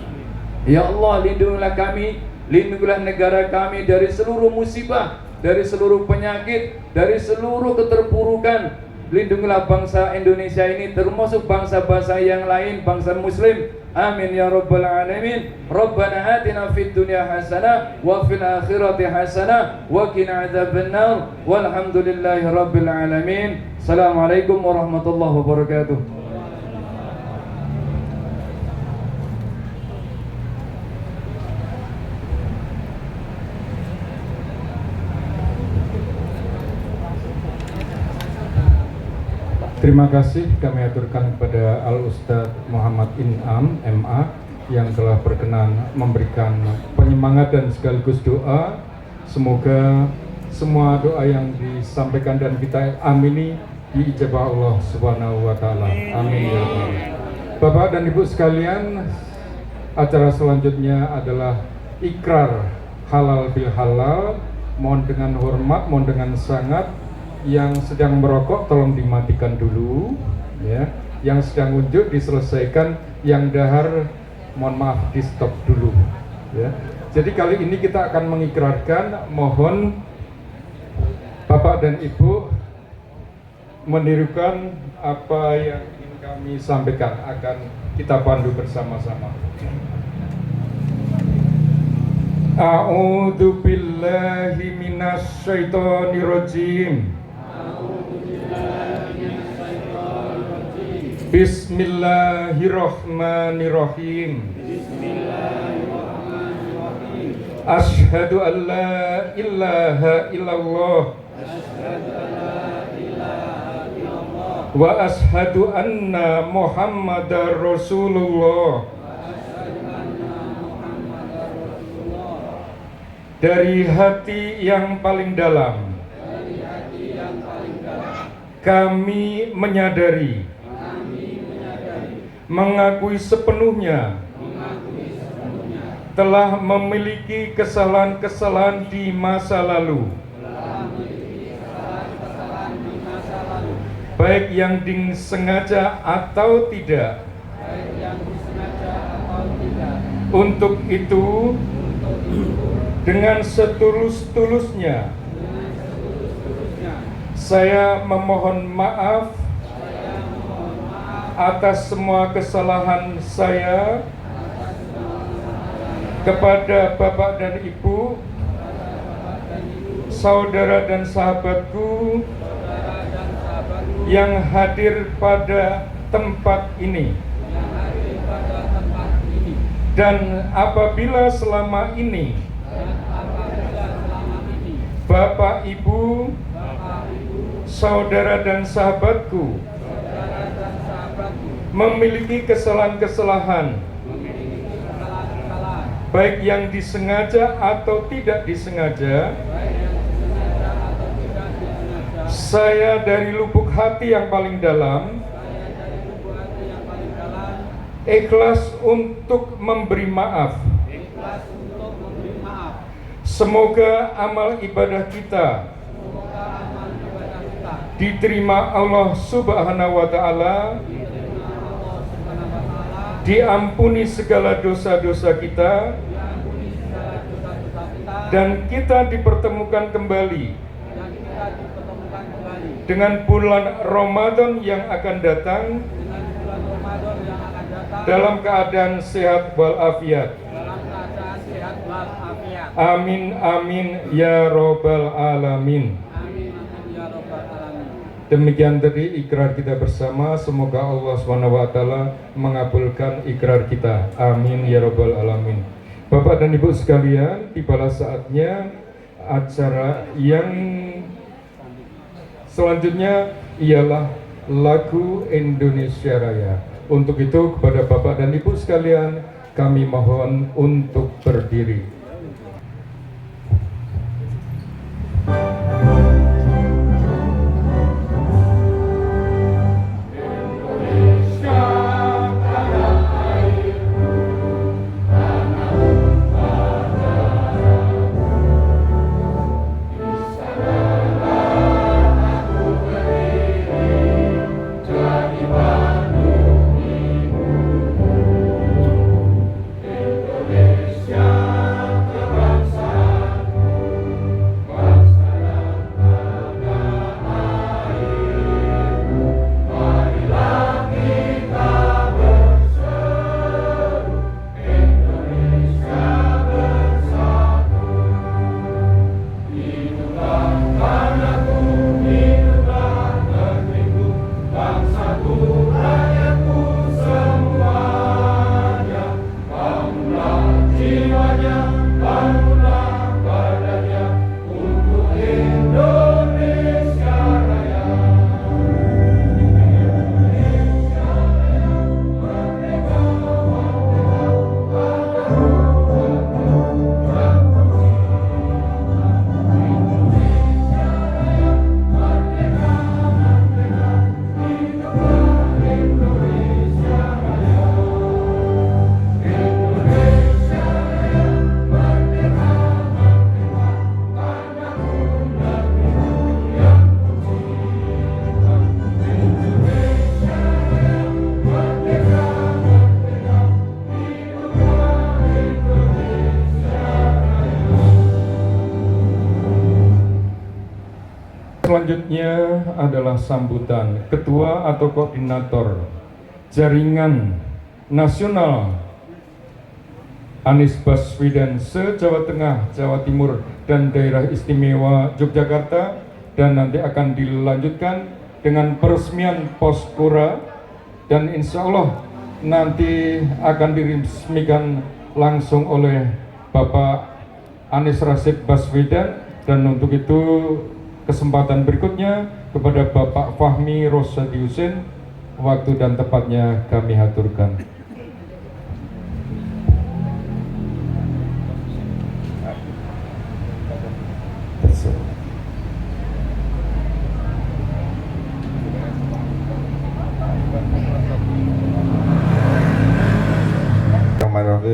Ya Allah, lindungilah kami, lindungilah negara kami dari seluruh musibah, dari seluruh penyakit, dari seluruh keterpurukan. Lindungilah bangsa Indonesia ini termasuk bangsa-bangsa yang lain, bangsa muslim. Amin ya rabbal alamin. Rabbana atina fid dunya hasanah wa fil akhirati hasanah wa qina adzabannar. Walhamdulillahi rabbil alamin. Assalamualaikum warahmatullahi wabarakatuh. Terima kasih kami aturkan kepada Al-Ustadz Muhammad In'am, MA, yang telah berkenan memberikan penyemangat dan sekaligus doa. Semoga semua doa yang disampaikan dan kita amini diijabah Allah Subhanahu wa Ta'ala. Amin ya Allah. Bapak dan Ibu sekalian, acara selanjutnya adalah ikrar halal bil halal. Mohon dengan hormat, mohon dengan sangat. Yang sedang merokok tolong dimatikan dulu, ya. Yang sedang unjuk diselesaikan, yang dahar mohon maaf di stop dulu, ya. Jadi kali ini kita akan mengikrarkan, mohon Bapak dan Ibu menirukan apa yang ingin kami sampaikan, akan kita pandu bersama-sama. A'udzu billahi minasy syaithanir rajim. Bismillahirrahmanirrahim. Asyhadu an la ilaha illallah wa asyhadu anna Muhammadar Rasulullah. Dari hati yang paling dalam Kami menyadari, mengakui sepenuhnya telah memiliki kesalahan-kesalahan di masa lalu, baik yang disengaja atau tidak. Untuk itu, dengan setulus-tulusnya, saya memohon maaf atas semua kesalahan saya kepada Bapak dan Ibu, saudara dan sahabatku yang hadir pada tempat ini. Dan apabila selama ini Bapak, Ibu, saudara dan sahabatku memiliki kesalahan-kesalahan, baik yang disengaja atau tidak disengaja, saya dari lubuk hati yang paling dalam ikhlas untuk memberi maaf. Semoga amal ibadah kita diterima Allah Subhanahu wa Ta'ala, diampuni segala dosa-dosa kita, dan kita dipertemukan kembali dengan bulan Ramadan yang akan datang dalam keadaan sehat walafiat. Amin amin ya robbal alamin. Demikian tadi ikrar kita bersama. Semoga Allah SWT mengabulkan ikrar kita. Amin ya robbal alamin. Bapak dan Ibu sekalian, tibalah saatnya acara yang selanjutnya ialah lagu Indonesia Raya. Untuk itu kepada Bapak dan Ibu sekalian, kami mohon untuk berdiri. Selanjutnya adalah sambutan Ketua atau Koordinator Jaringan Nasional Anies Baswedan se-Jawa Tengah, Jawa Timur, dan Daerah Istimewa Yogyakarta, dan nanti akan dilanjutkan dengan peresmian Poskora, dan insya Allah nanti akan diresmikan langsung oleh Bapak Anies Rashid Baswedan. Dan untuk itu kesempatan berikutnya kepada Bapak Fahmi Rosyadi Husin, waktu dan tempatnya kami haturkan.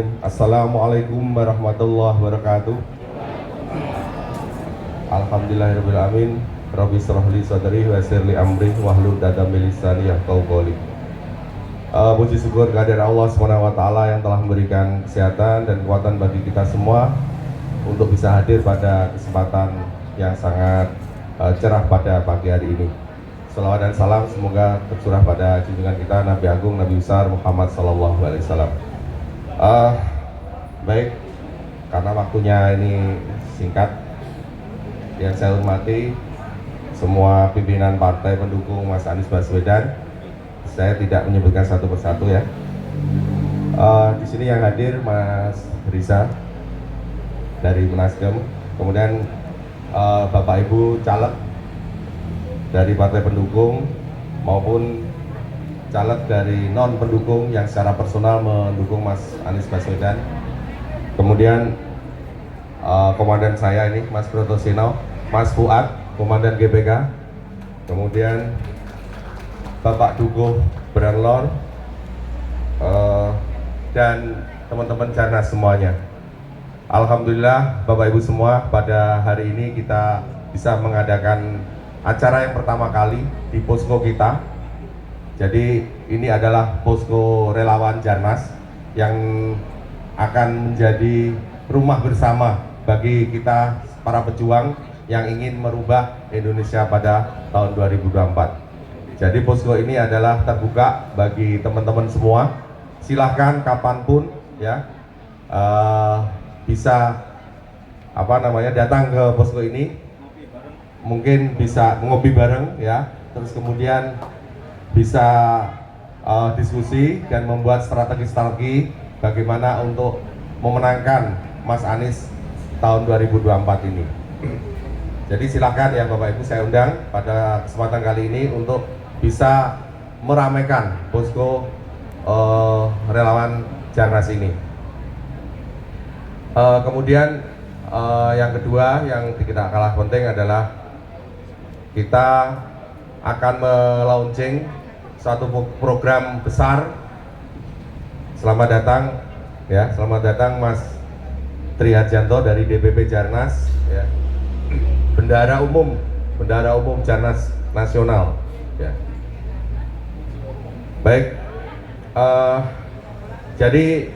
Bismillahirrahmanirrahim. Assalamualaikum warahmatullahi wabarakatuh. Alhamdulillahirrahmanirrahim. Rabbi shrah li sadri wa yassir li amri wahlul 'uqdatam min lisani yafqahu qawli. Puji syukur kehadirat Allah SWT yang telah memberikan kesehatan dan kekuatan bagi kita semua untuk bisa hadir pada kesempatan yang sangat cerah pada pagi hari ini. Salawat dan salam semoga tercurah pada junjungan kita Nabi Agung Nabi besar Muhammad Sallallahu Alaihi Wasallam. Baik, karena waktunya ini singkat, yang saya hormati semua pimpinan partai pendukung Mas Anies Baswedan. Saya tidak menyebutkan satu persatu ya. Di sini yang hadir Mas Riza dari Nasdem, kemudian Bapak Ibu caleg dari partai pendukung maupun caleg dari non pendukung yang secara personal mendukung Mas Anies Baswedan. Kemudian komandan saya ini Mas Protosino, Mas Fuad, komandan GPK. Kemudian Bapak Dugo Branlor dan teman-teman Jarnas semuanya. Alhamdulillah Bapak Ibu semua, pada hari ini kita bisa mengadakan acara yang pertama kali di posko kita. Jadi ini adalah posko relawan Jarnas yang akan menjadi rumah bersama bagi kita para pejuang yang ingin merubah Indonesia pada tahun 2024. Jadi posko ini adalah terbuka bagi teman-teman semua. Silahkan kapanpun ya bisa datang ke posko ini. Mungkin bisa ngopi bareng ya, terus kemudian bisa diskusi dan membuat strategi-strategi bagaimana untuk memenangkan Mas Anies tahun 2024 ini. Jadi silakan ya Bapak Ibu, saya undang pada kesempatan kali ini untuk bisa meramaikan posko relawan Jarnas ini. Kemudian yang kedua yang tidak kalah penting adalah kita akan melaunching suatu program besar. Selamat datang ya, selamat datang Mas Tri Harjanto dari DPP Jarnas ya. Bendahara umum Jarnas Nasional ya. Baik, jadi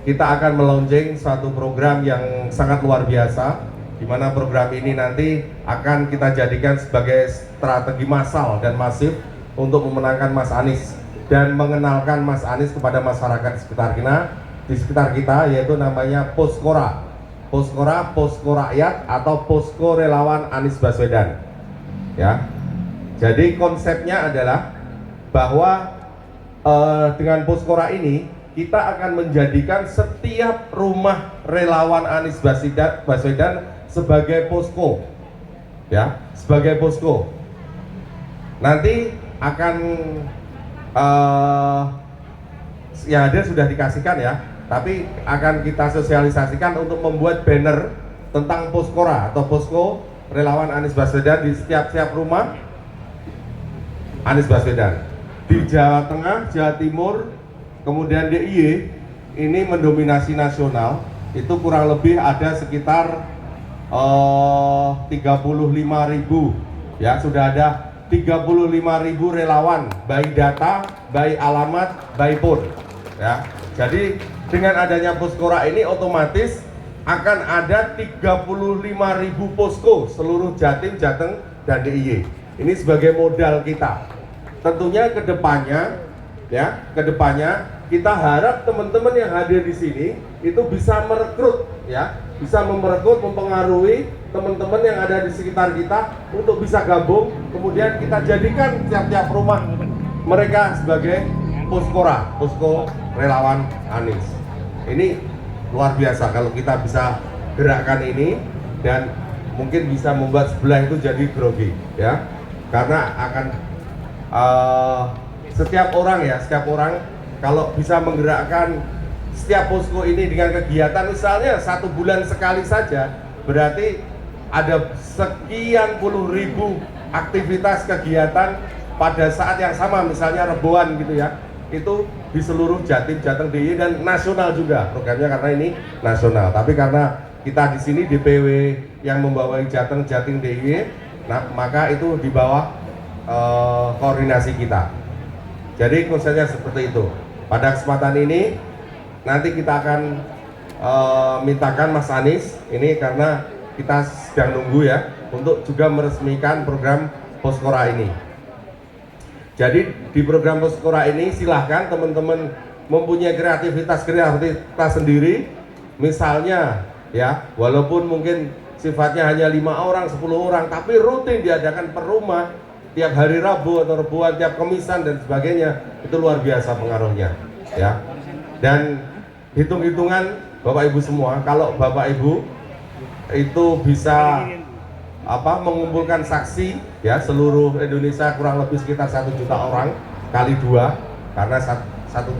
kita akan melaunching suatu program yang sangat luar biasa, di mana program ini nanti akan kita jadikan sebagai strategi massal dan masif untuk memenangkan Mas Anies dan mengenalkan Mas Anies kepada masyarakat di sekitar kita, yaitu namanya Poskora, Posko Rakyat atau Posko Relawan Anies Baswedan. Ya, jadi konsepnya adalah bahwa dengan Poskora ini kita akan menjadikan setiap rumah relawan Anies Baswedan sebagai posko, ya, sebagai posko. Nanti akan yang hadir sudah dikasihkan ya, tapi akan kita sosialisasikan untuk membuat banner tentang Poskora atau Posko Relawan Anies Baswedan di setiap rumah Anies Baswedan di Jawa Tengah, Jawa Timur, kemudian DIY ini mendominasi nasional. Itu kurang lebih ada sekitar 35.000 ya, sudah ada 35.000 relawan, baik data, baik alamat, baik pun ya. Jadi dengan adanya Poskora ini otomatis akan ada 35.000 posko seluruh Jatim, Jateng, dan DIY. Ini sebagai modal kita. Tentunya kedepannya kita harap teman-teman yang hadir di sini itu bisa merekrut ya, bisa mempengaruhi teman-teman yang ada di sekitar kita untuk bisa gabung, kemudian kita jadikan tiap-tiap rumah mereka sebagai Poskora, Posko Relawan Anies. Ini luar biasa kalau kita bisa gerakan ini, dan mungkin bisa membuat sebelah itu jadi grogi ya, karena akan setiap orang kalau bisa menggerakkan setiap posko ini dengan kegiatan, misalnya 1 bulan sekali saja, berarti ada sekian puluh ribu aktivitas kegiatan pada saat yang sama, misalnya Reboan gitu ya. itu di seluruh Jatim, Jateng DIY dan nasional juga programnya karena ini nasional. Tapi karena kita di sini DPW yang membawai Jateng, Jatim DIY, nah maka itu di bawah koordinasi kita. Jadi konsepnya seperti itu. Pada kesempatan ini nanti kita akan mintakan Mas Anies ini karena kita sedang nunggu ya untuk juga meresmikan program Poskora ini. Jadi di program Poskora ini silahkan teman-teman mempunyai kreativitas sendiri. Misalnya ya, walaupun mungkin sifatnya hanya 5 orang, 10 orang, tapi rutin diadakan per rumah tiap hari Rabu atau Rebuan, tiap Kemisan dan sebagainya, itu luar biasa pengaruhnya ya. Dan hitung-hitungan Bapak Ibu semua, kalau Bapak Ibu itu bisa mengumpulkan saksi ya seluruh Indonesia kurang lebih sekitar 1 juta orang kali 2, karena satu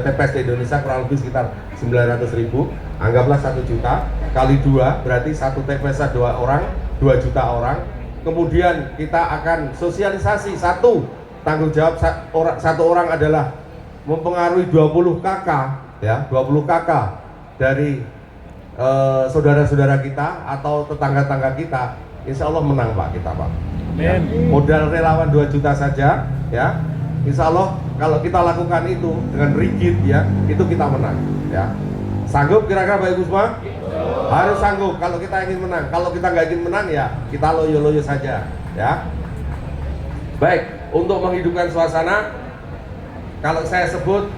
TPS di Indonesia kurang lebih sekitar 900.000, anggaplah 1 juta kali 2 berarti satu TPS 2 orang, 2 juta orang. Kemudian kita akan sosialisasi satu tanggung jawab satu orang adalah mempengaruhi 20 KK ya, 20 KK dari saudara-saudara kita atau tetangga-tetangga kita. Insya Allah menang Pak kita Pak ya. Modal relawan 2 juta saja ya, Insya Allah kalau kita lakukan itu dengan rigid ya, itu kita menang ya. Sanggup kira-kira Bapak Ibu semua? Harus sanggup kalau kita ingin menang. Kalau kita nggak ingin menang ya kita loyo-loyo saja ya. Baik, untuk menghidupkan suasana, kalau saya sebut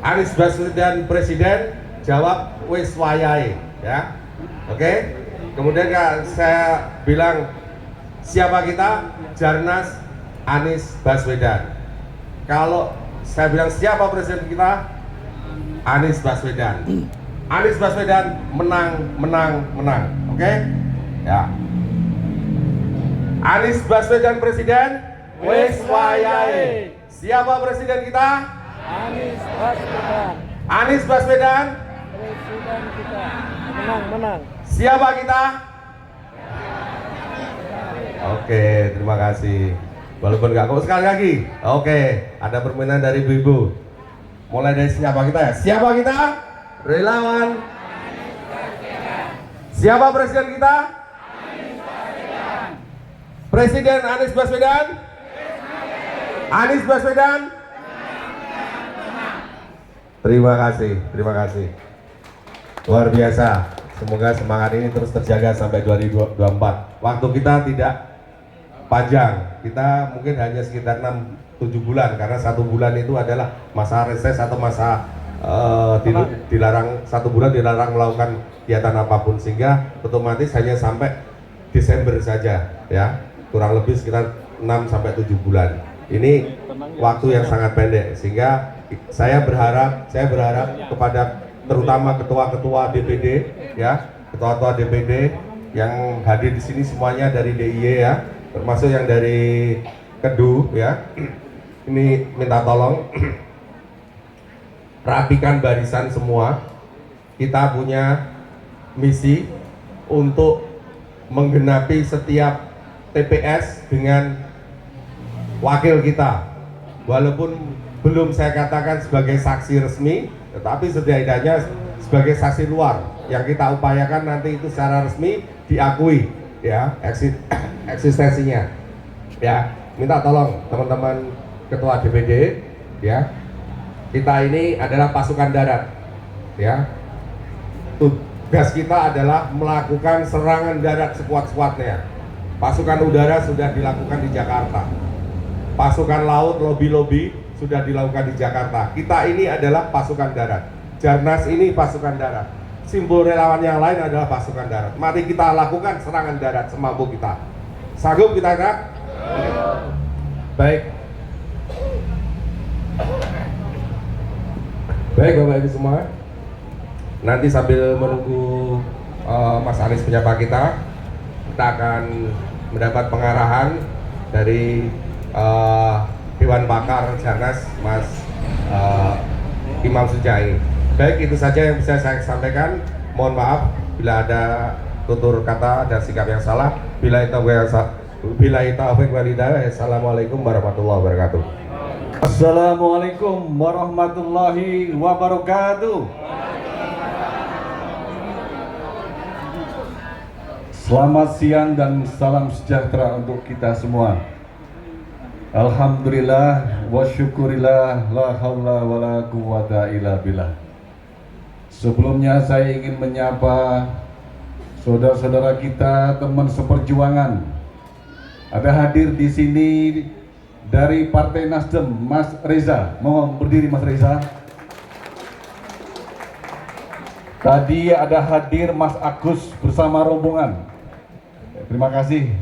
Anies Baswedan Presiden, jawab wis wayahe ya. Oke. Kemudian saya bilang siapa kita? Jarnas Anies Baswedan. Kalau saya bilang siapa presiden kita? Anies Baswedan. Anies Baswedan menang, menang, menang. Oke? Ya. Anies Baswedan Presiden, wis wayahe. Siapa presiden kita? Anies Baswedan. Anies Baswedan. Presiden kita. Menang. Siapa kita? Oke, terima kasih. Walaupun nggak kok sekali lagi. Oke, ada permainan dari ibu-ibu. Mulai dari siapa kita ya? Siapa kita? Relawan. Siapa presiden kita? Presiden Anies Baswedan. Anies Baswedan. Terima kasih. Luar biasa. Semoga semangat ini terus terjaga sampai 2024. Waktu kita tidak panjang, kita mungkin hanya sekitar 6-7 bulan, karena 1 bulan itu adalah masa reses atau masa dilarang, 1 bulan dilarang melakukan kegiatan apapun, sehingga otomatis hanya sampai Desember saja ya, kurang lebih sekitar 6-7 bulan. Ini waktu yang sangat pendek, sehingga saya berharap kepada terutama ketua-ketua DPD ya, ketua-ketua DPD yang hadir di sini semuanya dari DIY ya, termasuk yang dari Kedu ya. Ini minta tolong rapikan barisan semua. Kita punya misi untuk menggenapi setiap TPS dengan wakil kita. Walaupun belum saya katakan sebagai saksi resmi, tetapi setidaknya sebagai saksi luar yang kita upayakan nanti itu secara resmi diakui ya eksistensinya ya. Minta tolong teman-teman ketua DPD ya, kita ini adalah pasukan darat ya, tugas kita adalah melakukan serangan darat sekuat-kuatnya. Pasukan udara sudah dilakukan di Jakarta, pasukan laut lobby sudah dilakukan di Jakarta. Kita ini adalah pasukan darat. Jarnas ini pasukan darat. Simbol relawan yang lain adalah pasukan darat. Mari kita lakukan serangan darat semampu kita. Sanggup kita Kak? Baik. Baik Bapak Ibu semua. Nanti sambil menunggu Mas Anies menyapa kita akan mendapat pengarahan dari Dewan Pakar Jarnas Mas Imam Sujai. Baik, itu saja yang bisa saya sampaikan. Mohon maaf bila ada tutur kata dan sikap yang salah. Bila itu Billahi taufik wal hidayah. Assalamualaikum warahmatullahi wabarakatuh. Assalamualaikum warahmatullahi wabarakatuh. Selamat siang dan salam sejahtera untuk kita semua. Alhamdulillah wa syukurillah la haula wa la quwata illa billah. Sebelumnya saya ingin menyapa saudara-saudara kita, teman seperjuangan. Ada hadir di sini dari Partai Nasdem, Mas Reza. Mohon berdiri Mas Reza. Tadi ada hadir Mas Agus bersama rombongan. Terima kasih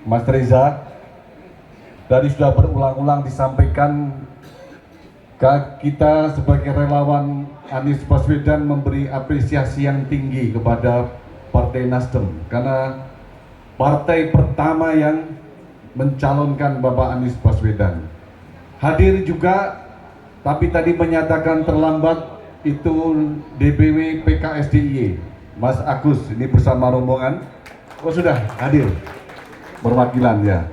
Mas Reza. Tadi sudah berulang-ulang disampaikan kita sebagai relawan Anies Baswedan memberi apresiasi yang tinggi kepada Partai Nasdem karena partai pertama yang mencalonkan Bapak Anies Baswedan. Hadir juga tapi tadi menyatakan terlambat itu DPW PKS DIY Mas Agus ini bersama rombongan. Oh sudah hadir perwakilan ya.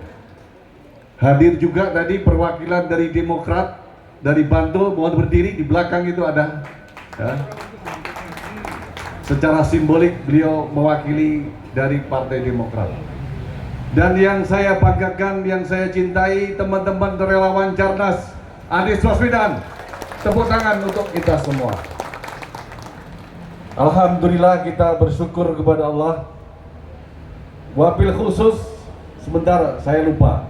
Hadir juga tadi perwakilan dari Demokrat dari Bantul, mohon berdiri di belakang itu ada ya. Secara simbolik beliau mewakili dari Partai Demokrat. Dan yang saya banggakan, yang saya cintai, teman-teman relawan Jarnas Anies Baswedan. Tepuk tangan untuk kita semua. Alhamdulillah kita bersyukur kepada Allah. Wabil khusus, sebentar saya lupa.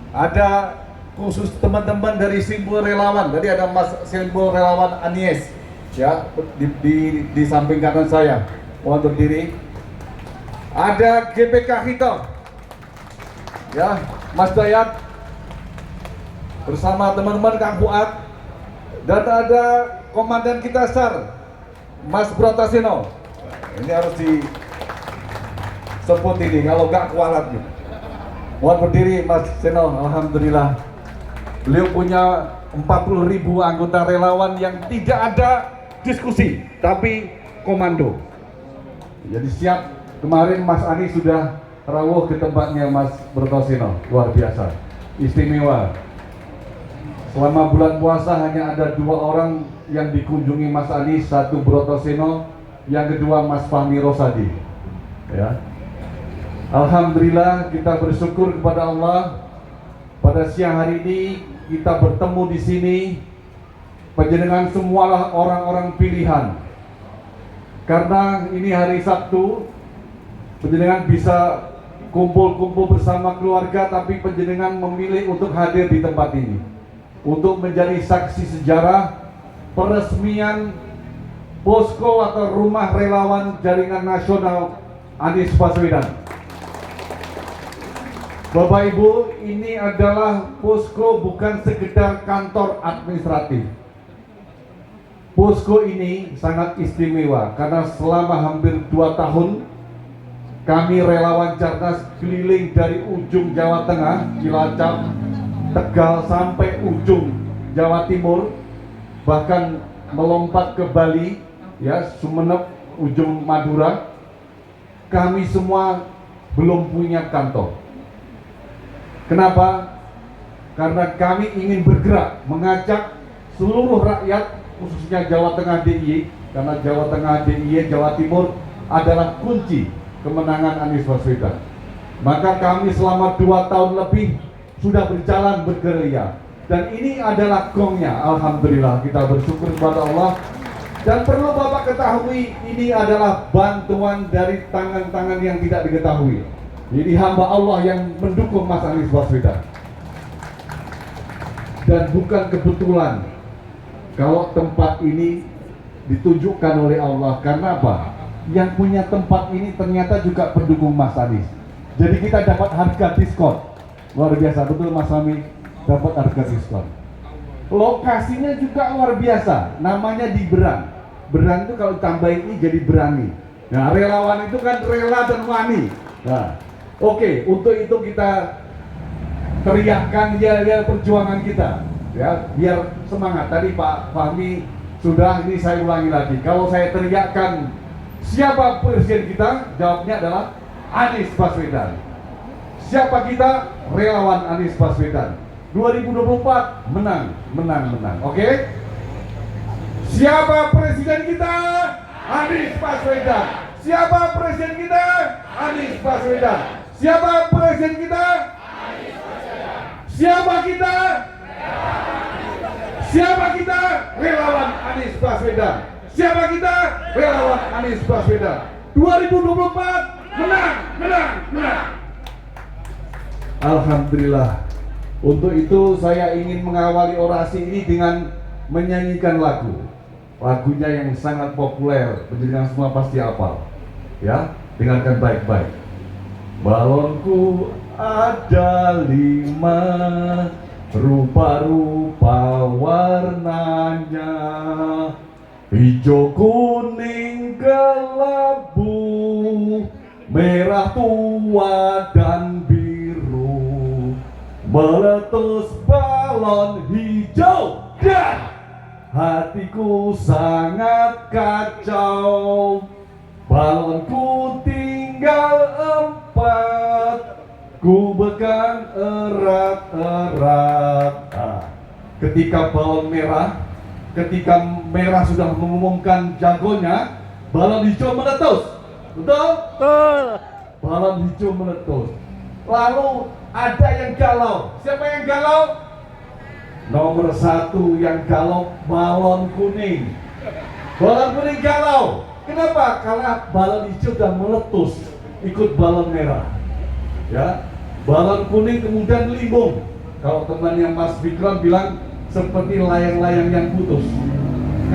Ada khusus teman-teman dari simbol relawan. Tadi ada Mas simbol relawan Anies, ya di samping kanan saya. Mohon berdiri. Ada GPK Hitam, ya Mas Dayat bersama teman-teman Kang Fuad. Dan ada Komandan kita SAR, Mas Brotasino. Ini harus disebut ini, kalau nggak kualat gitu. Mohon berdiri Mas Seno. Alhamdulillah beliau punya 40.000 anggota relawan yang tidak ada diskusi tapi komando. Jadi siap. Kemarin Mas Anies sudah rawuh ke tempatnya Mas Brotasino. Luar biasa, istimewa. Selama bulan puasa hanya ada 2 orang yang dikunjungi Mas Anies, satu Brotasino, yang kedua Mas Fahmi Rosadi. Ya. Alhamdulillah kita bersyukur kepada Allah. Pada siang hari ini kita bertemu di sini. Panjenengan semualah orang-orang pilihan. Karena ini hari Sabtu, panjenengan bisa kumpul-kumpul bersama keluarga, tapi panjenengan memilih untuk hadir di tempat ini untuk menjadi saksi sejarah peresmian posko atau rumah relawan jaringan nasional Anies Baswedan. Bapak Ibu, ini adalah posko bukan sekedar kantor administratif. Posko ini sangat istimewa karena selama hampir 2 tahun kami relawan Jarnas keliling dari ujung Jawa Tengah, Cilacap, Tegal sampai ujung Jawa Timur, bahkan melompat ke Bali, ya Sumeneb, ujung Madura. Kami semua belum punya kantor. Kenapa? Karena kami ingin bergerak mengajak seluruh rakyat, khususnya Jawa Tengah DIY, karena Jawa Tengah DIY, Jawa Timur adalah kunci kemenangan Anies Baswedan. Maka kami selama 2 tahun lebih sudah berjalan bergerilya. Dan ini adalah gongnya. Alhamdulillah kita bersyukur kepada Allah. Dan perlu Bapak ketahui, ini adalah bantuan dari tangan-tangan yang tidak diketahui. Jadi hamba Allah yang mendukung Mas Anies Baswedan. Dan bukan kebetulan kalau tempat ini ditunjukkan oleh Allah. Karena apa? Yang punya tempat ini ternyata juga pendukung Mas Anies. Jadi kita dapat harga diskon. Luar biasa, betul Mas Fahmi? Dapat harga diskon. Lokasinya juga luar biasa. Namanya di Beran. Beran itu kalau tambahin ini jadi berani. Nah, relawan itu kan rela dan wani. Nah, oke, untuk itu kita teriakkan ya perjuangan kita, ya biar semangat. Tadi Pak Fahmi sudah, ini saya ulangi lagi. Kalau saya teriakkan siapa presiden kita, jawabnya adalah Anies Baswedan. Siapa kita? Relawan Anies Baswedan. 2024 menang, menang, menang. Oke? Siapa presiden kita? Anies Baswedan. Siapa presiden kita? Anies Baswedan. Siapa presiden kita? Anies Baswedan. Siapa kita? Siapa kita? Relawan Anies Baswedan. Siapa kita? Relawan Anies Baswedan. 2024 menang, menang, menang. Alhamdulillah. Untuk itu saya ingin mengawali orasi ini dengan menyanyikan lagu. Lagunya yang sangat populer, penjenengan semua pasti hafal. Ya, dengarkan baik-baik. Balonku ada 5, rupa-rupa warnanya, hijau, kuning, kelabu, merah tua dan biru. Meletus balon hijau dan hatiku sangat kacau. Balonku tinggal 4, ku pegang erat-erat. Ketika balon merah, ketika merah sudah mengumumkan jagonya, balon hijau meletus. Betul? Betul. Balon hijau meletus. Lalu ada yang galau. Siapa yang galau? Nomor 1 yang galau balon kuning. Balon kuning galau. Kenapa? Karena balon hijau sudah meletus ikut balon merah. Ya, balon kuning kemudian limbung. Kalau temannya Mas Fikron bilang seperti layang-layang yang putus.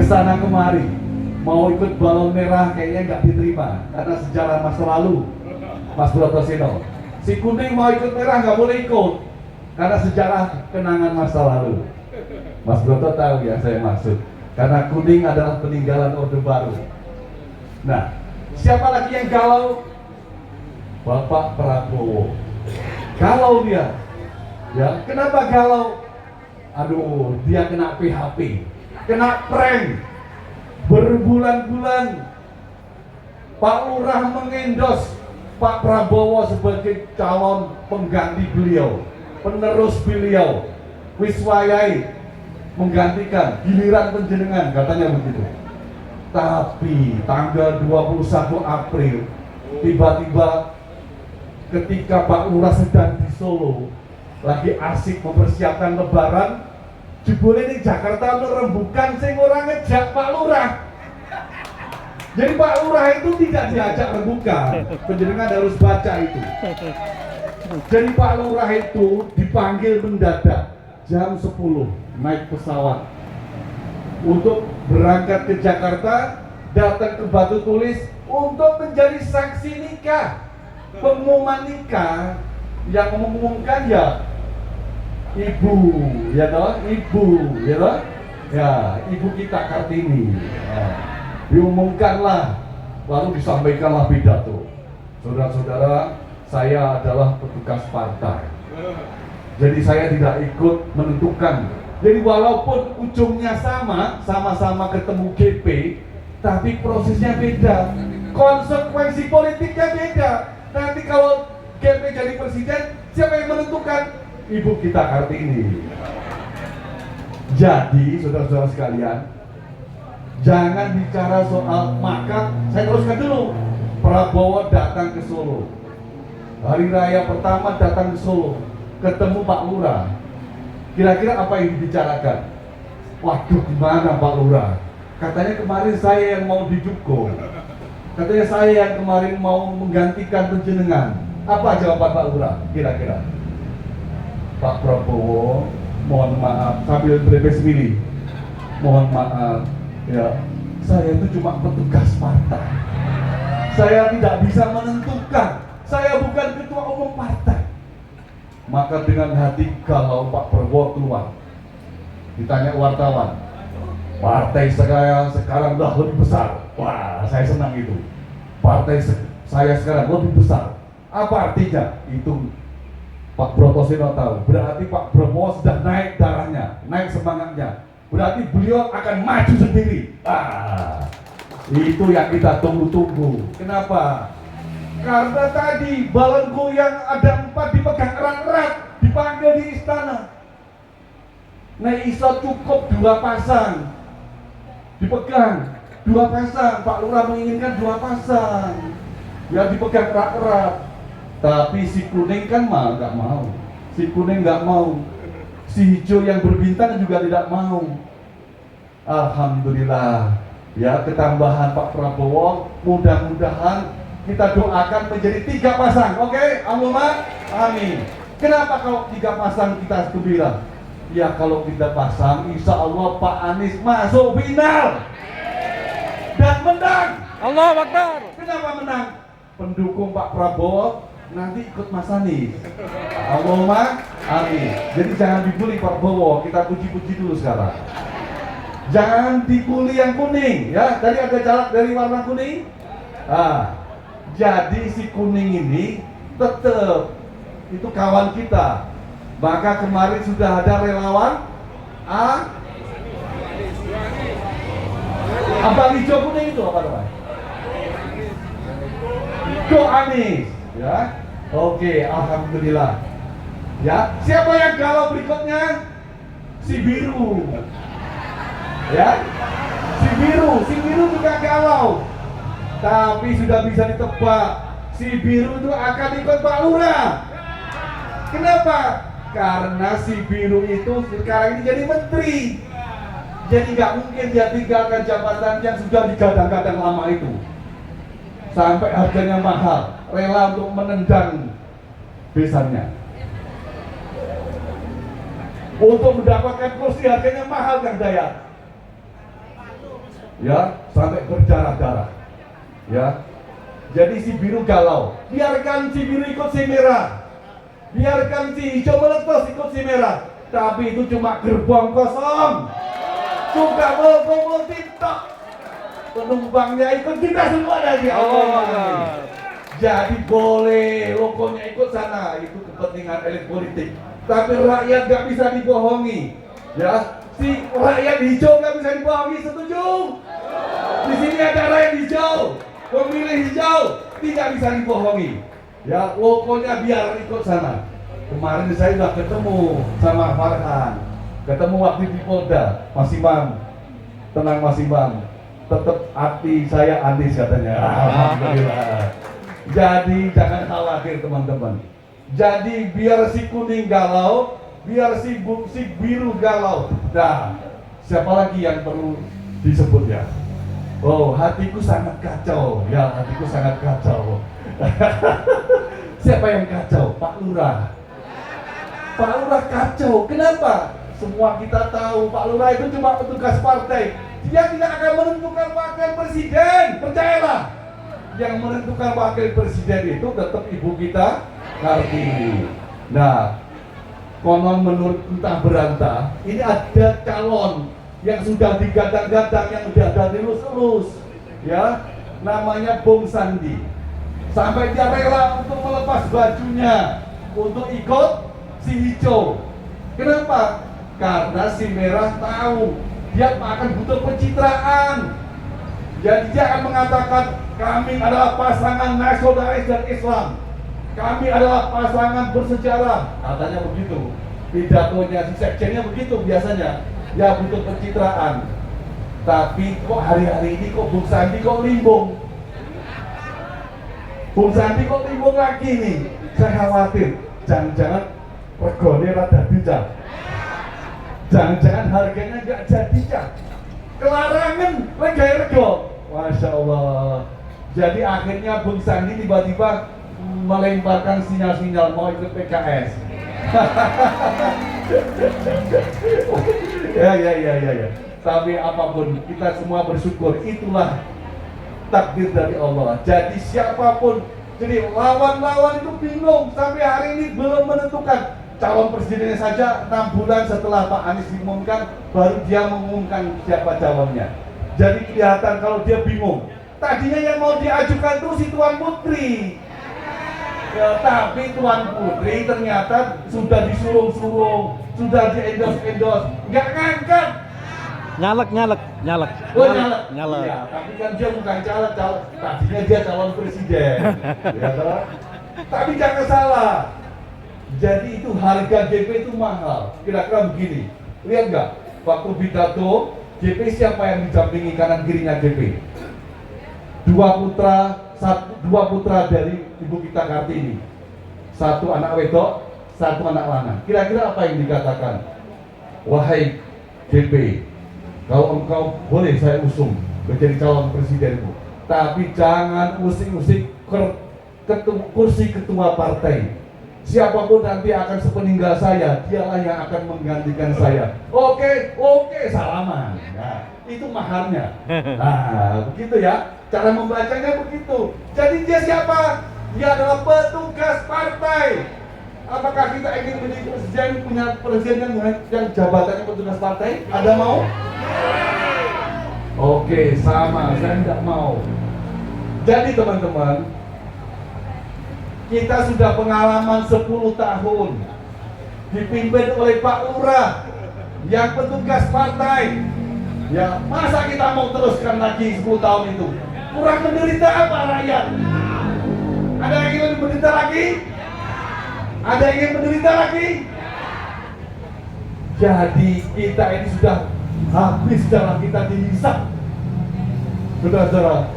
Kesana kemari. Mau ikut balon merah kayaknya nggak diterima karena sejarah masa lalu. Mas Brotosino. Si kuning mau ikut merah nggak boleh ikut karena sejarah kenangan masa lalu. Mas Broto tahu ya saya maksud. Karena kuning adalah peninggalan Orde Baru. Nah, siapa lagi yang galau? Bapak Prabowo. Galau dia. Ya, kenapa galau? Aduh, dia kena PHP, kena prank. Berbulan-bulan Pak Lurah mengendos Pak Prabowo sebagai calon pengganti beliau, penerus beliau. Wiswayai menggantikan, giliran penjenengan, katanya begitu. Tapi tanggal 21 April tiba-tiba ketika Pak Lurah sedang di Solo lagi asik mempersiapkan lebaran, jebule ning Jakarta merembukan sing ora ngejak Pak Lurah. Jadi Pak Lurah itu tidak diajak rembukan. Penjenengan harus baca itu. Jadi Pak Lurah itu dipanggil mendadak jam 10 naik pesawat untuk berangkat ke Jakarta, datang ke Batu Tulis untuk menjadi saksi nikah. Pengumuman nikah yang mengumumkan ya ibu, ya toh, ibu, ya toh, ya ibu kita Kartini. Ya. Diumumkanlah, lalu disampaikanlah pidato. Saudara-saudara, saya adalah petugas partai. Jadi saya tidak ikut menentukan. Jadi walaupun ujungnya sama-sama ketemu GP, tapi prosesnya beda. Konsekuensi politiknya beda. Nanti kalau GP jadi presiden, siapa yang menentukan? Ibu kita Kartini. Jadi saudara-saudara sekalian, jangan bicara soal maka. Saya teruskan dulu. Prabowo datang ke Solo. Hari raya pertama datang ke Solo, ketemu Pak Lurah. Kira-kira apa yang dibicarakan? Waduh, gimana Pak Lurah? Katanya kemarin saya yang mau didukung. Katanya saya yang kemarin mau menggantikan penjenengan. Apa jawaban Pak Lurah? Kira-kira? Pak Prabowo, mohon maaf, sambil berbes milih. Mohon maaf, ya, saya itu cuma petugas partai. Saya tidak bisa menentukan. Saya bukan ketua umum partai. Maka dengan hati galau Pak Prabowo keluar. Ditanya wartawan, partai saya sekarang udah lebih besar. Wah, saya senang itu. Partai saya sekarang lebih besar. Apa artinya? Itu Pak Brotosino tahu. Berarti Pak Prabowo sudah naik darahnya, naik semangatnya. Berarti beliau akan maju sendiri. Itu yang kita tunggu-tunggu. Kenapa? Karena tadi balonku yang ada 4 dipegang erat-erat, dipanggil di istana. Nah, iso cukup 2 pasang. Dipegang 2 pasang. Pak Lurah menginginkan 2 pasang. Ya dipegang erat-erat. Tapi si kuning kan nggak mau. Si kuning nggak mau. Si hijau yang berbintang juga tidak mau. Alhamdulillah. Ya, ketambahan Pak Prabowo, mudah-mudahan kita doakan menjadi 3 pasang. Oke, Allahumma amin. Kenapa kalau 3 pasang kita gembira? Ya kalau kita pasang, insya Allah Pak Anies masuk final dan menang. Allahu Akbar. Kenapa menang? Pendukung Pak Prabowo nanti ikut Mas Anies. Allahumma amin. Jadi jangan dibully Pak Prabowo, kita puji-puji dulu sekarang. Jangan dibully yang kuning, ya. Tadi ada caleg dari warna kuning. Jadi si kuning ini tetap itu kawan kita. Maka kemarin sudah ada relawan abang hijau kuning itu apa namanya? Go Anies, ya. Oke, alhamdulillah. Ya, siapa yang galau berikutnya? Si biru. Ya. Si biru juga galau. Tapi sudah bisa ditebak. Si biru itu akan ikut Pak Lurah. Kenapa? Karena si biru itu sekarang ini jadi menteri. Jadi nggak mungkin dia tinggalkan jabatan yang sudah digadang-gadang lama itu. Sampai harganya mahal, rela untuk menendang besannya. Untuk mendapatkan kursi harganya mahal Kang Dayat. Ya, sampai berdarah-darah. Ya. Jadi si biru galau. Biarkan si biru ikut si merah. Biarkan si hijau meletus ikut si merah. Tapi itu cuma gerbong kosong. Juga mau TikTok. Penumpangnya ikut kita semua lagi. Allah. Jadi boleh logonya ikut sana. Itu kepentingan elit politik. Tapi rakyat gak bisa dibohongi. Ya, si rakyat hijau gak bisa dibohongi. Setuju? Di sini ada rakyat hijau. Pemilih hijau tidak bisa dibohongi. Ya, logonya biar ikut sana. Kemarin saya sudah ketemu sama Farhan. Ketemu waktu di Polda. Mas Imam, tenang Mas Imam. Tetap hati saya Anies katanya. Alhamdulillah. Jadi jangan khawatir teman-teman. Jadi biar si kuning galau, biar si biru galau. Nah, siapa lagi yang perlu disebut ya? Oh, hatiku sangat kacau. Ya, hatiku sangat kacau. Siapa yang kacau? Pak Lurah. Pak Lurah kacau. Kenapa? Semua kita tahu Pak Lurah itu cuma petugas partai. Dia tidak akan menentukan wakil presiden. Percayalah. Yang menentukan wakil presiden itu tetap ibu kita Kartini. Nah, konon menurut entah berantah, ini ada calon yang sudah digadang-gadang, yang sudah ada dilus-elus, ya, namanya Bung Sandi. Sampai dia rela untuk melepas bajunya untuk ikut si hijau. Kenapa? Karena si merah tahu dia akan butuh pencitraan. Jadi dia akan mengatakan kami adalah pasangan nasionalis dan Islam. Kami adalah pasangan bersejarah. Katanya begitu. Pidatonya si sekjennya begitu biasanya. Ya butuh pencitraan. Tapi kok hari-hari ini kok Bung Sandi kok limbung? Bung Sandi kok limbung lagi nih? Saya khawatir. Jangan-jangan regone rada dijak. Jangan-jangan harganya nggak jadi jak. Kelarangan rego. Masya Allah. Jadi akhirnya Bung Sandi tiba-tiba melemparkan sinyal-sinyal mau ikut PKS. Ya. Tapi apapun kita semua bersyukur, itulah takdir dari Allah. Jadi siapapun, jadi lawan-lawan itu bingung sampai hari ini belum menentukan calon presidennya saja. 6 bulan setelah Pak Anies diumumkan baru dia mengumumkan siapa calonnya. Jadi kelihatan kalau dia bingung. Tadinya yang mau diajukan tuh si Tuan Putri. Ya, tapi Tuan Putri ternyata sudah disuruh-suruh, sudah di-endorse, nggak ngangkat. Nyalek. Oh nyalek. Iya, tapi kan dia bukan caleg. Tadinya dia calon presiden. Ya, toh? Tapi jangan salah. Jadi itu harga JP itu mahal. Kira-kira begini. Lihat nggak? Waktu pidato, JP siapa yang didampingi kanan kirinya JP? Dua putra dari ibu kita Kartini. Satu anak wedok, satu anak lanang. Kira-kira apa yang dikatakan? Wahai JP, kalau engkau boleh saya usung menjadi calon presidenku, tapi jangan usik-usik kursi ketua partai. Siapapun nanti akan sepeninggal saya, dialah yang akan menggantikan saya. Oke, salaman. Nah, itu maharnya. Nah, begitu ya. Cara membacanya begitu. Jadi dia siapa? Dia adalah petugas partai. Apakah kita ingin menjadi presiden, punya presiden yang jabatannya petugas partai? Ada mau? Oke, sama. Saya tidak mau. Jadi teman-teman, kita sudah pengalaman 10 tahun dipimpin oleh Pak Lurah yang petugas partai. Ya, masa kita mau teruskan lagi 10 tahun itu? Kurang menderita apa rakyat? Ada yang ingin menderita lagi? Ada yang ingin menderita lagi? Jadi kita ini sudah habis darah kita dihisap. Saudara,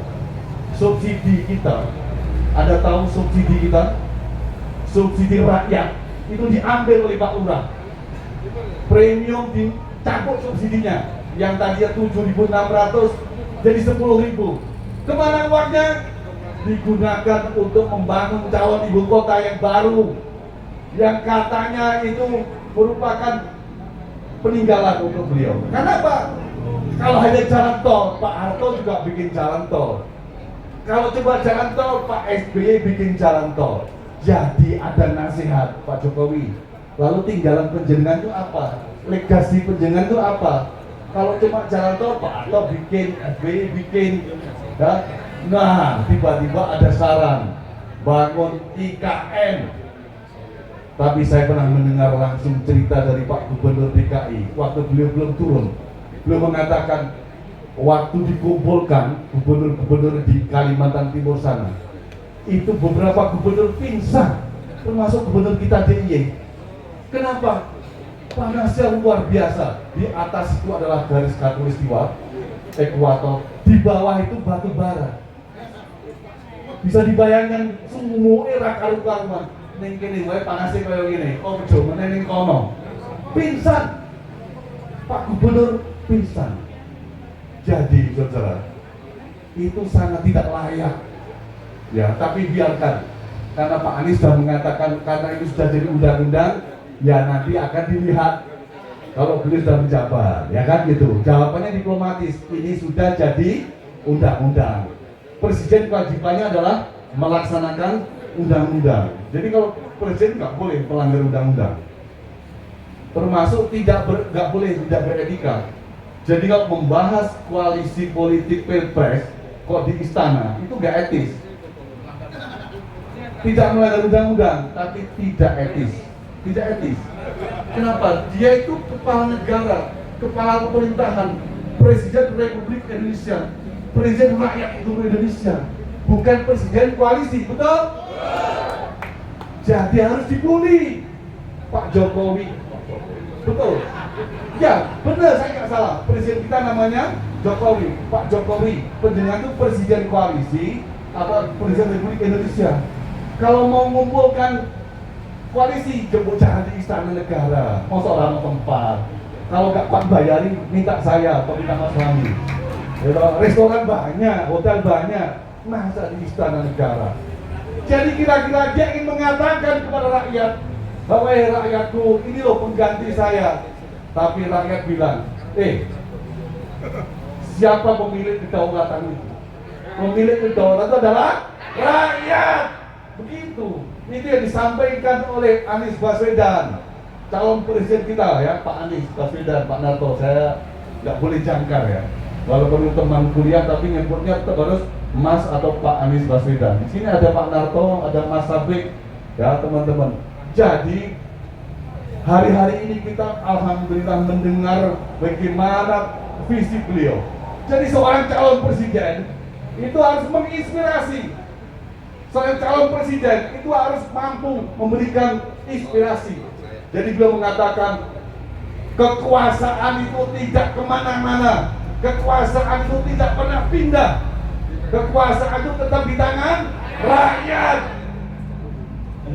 subsidi kita, ada tahu subsidi kita? Subsidi rakyat itu diambil oleh Pak Lurah. Premium dicabut subsidinya, yang tadinya 7.600 jadi 10.000. Kemana uangnya? Digunakan untuk membangun calon ibu kota yang baru, yang katanya itu merupakan peninggalan untuk beliau. Kenapa? Kalau hanya jalan tol, Pak Harto juga bikin jalan tol. Kalau coba jalan tol, Pak SBY bikin jalan tol. Jadi ada nasihat Pak Jokowi. Lalu tinggalan penjenengan itu apa? Legasi penjenengan itu apa? Kalau cuma jalan tol, Pak Harto bikin, SBY bikin. Ya. Nah, tiba-tiba ada saran bangun IKN. Tapi saya pernah mendengar langsung cerita dari Pak Gubernur DKI waktu beliau belum turun. Beliau mengatakan waktu dikumpulkan gubernur-gubernur di Kalimantan Timur sana, itu beberapa gubernur pingsan, termasuk gubernur kita DIY. Kenapa? Panasnya luar biasa. Di atas itu adalah garis khatulistiwa, ekuator, di bawah itu batu bara. Bisa dibayangkan semua era karu-karuan. Ning kene wae panasnya kaya ngene. Oh, bejo meneh ning kono. Pingsan. Pak Gubernur pingsan. Jadi, saudara, itu sangat tidak layak. Ya, tapi biarkan. Karena Pak Anies sudah mengatakan karena itu sudah jadi undang-undang, ya nanti akan dilihat kalau beliau sudah menjabat, ya kan gitu. Jawabannya diplomatis. Ini sudah jadi undang-undang. Presiden kewajibannya adalah melaksanakan undang-undang. Jadi kalau presiden nggak boleh melanggar undang-undang, termasuk nggak boleh tidak beretika. Jadi kalau membahas koalisi politik pilpres kok di istana itu nggak etis. Tidak melanggar undang-undang, tapi tidak etis. Tidak etis. Kenapa? Dia itu kepala negara, kepala pemerintahan, Presiden Republik Indonesia, Presiden rakyat untuk Indonesia, bukan presiden koalisi, betul? Jadi harus dibully Pak Jokowi, betul? Ya, benar, saya nggak salah. Presiden kita namanya Jokowi, Pak Jokowi. Penjenengan itu presiden koalisi atau presiden Republik Indonesia. Kalau mau mengumpulkan koalisi, jemput jangan di istana negara, mau seorang tempat. Kalau nggak Pak bayarin, minta saya atau minta Mas Wami. Restoran banyak, hotel banyak, masa di istana negara? Jadi kira-kira dia ingin mengatakan kepada rakyat bahwa rakyatku, ini loh pengganti saya. Tapi rakyat bilang, siapa pemilik kedaulatan itu? Pemilik kedaulatan itu adalah rakyat. Begitu. Itu yang disampaikan oleh Anies Baswedan, calon presiden kita ya, Pak Anies Baswedan, Pak Narto. Saya nggak boleh jangkar ya. Walaupun teman kuliah tapi nyebutnya tetap harus Mas atau Pak Anies Baswedan. Di sini ada Pak Narto, ada Mas Sabik, ya teman-teman. Jadi hari-hari ini kita alhamdulillah mendengar bagaimana visi beliau. Jadi seorang calon presiden itu harus menginspirasi. Seorang calon presiden itu harus mampu memberikan inspirasi. Jadi beliau mengatakan, kekuasaan itu tidak kemana-mana, kekuasaan itu tidak pernah pindah, kekuasaan itu tetap di tangan rakyat.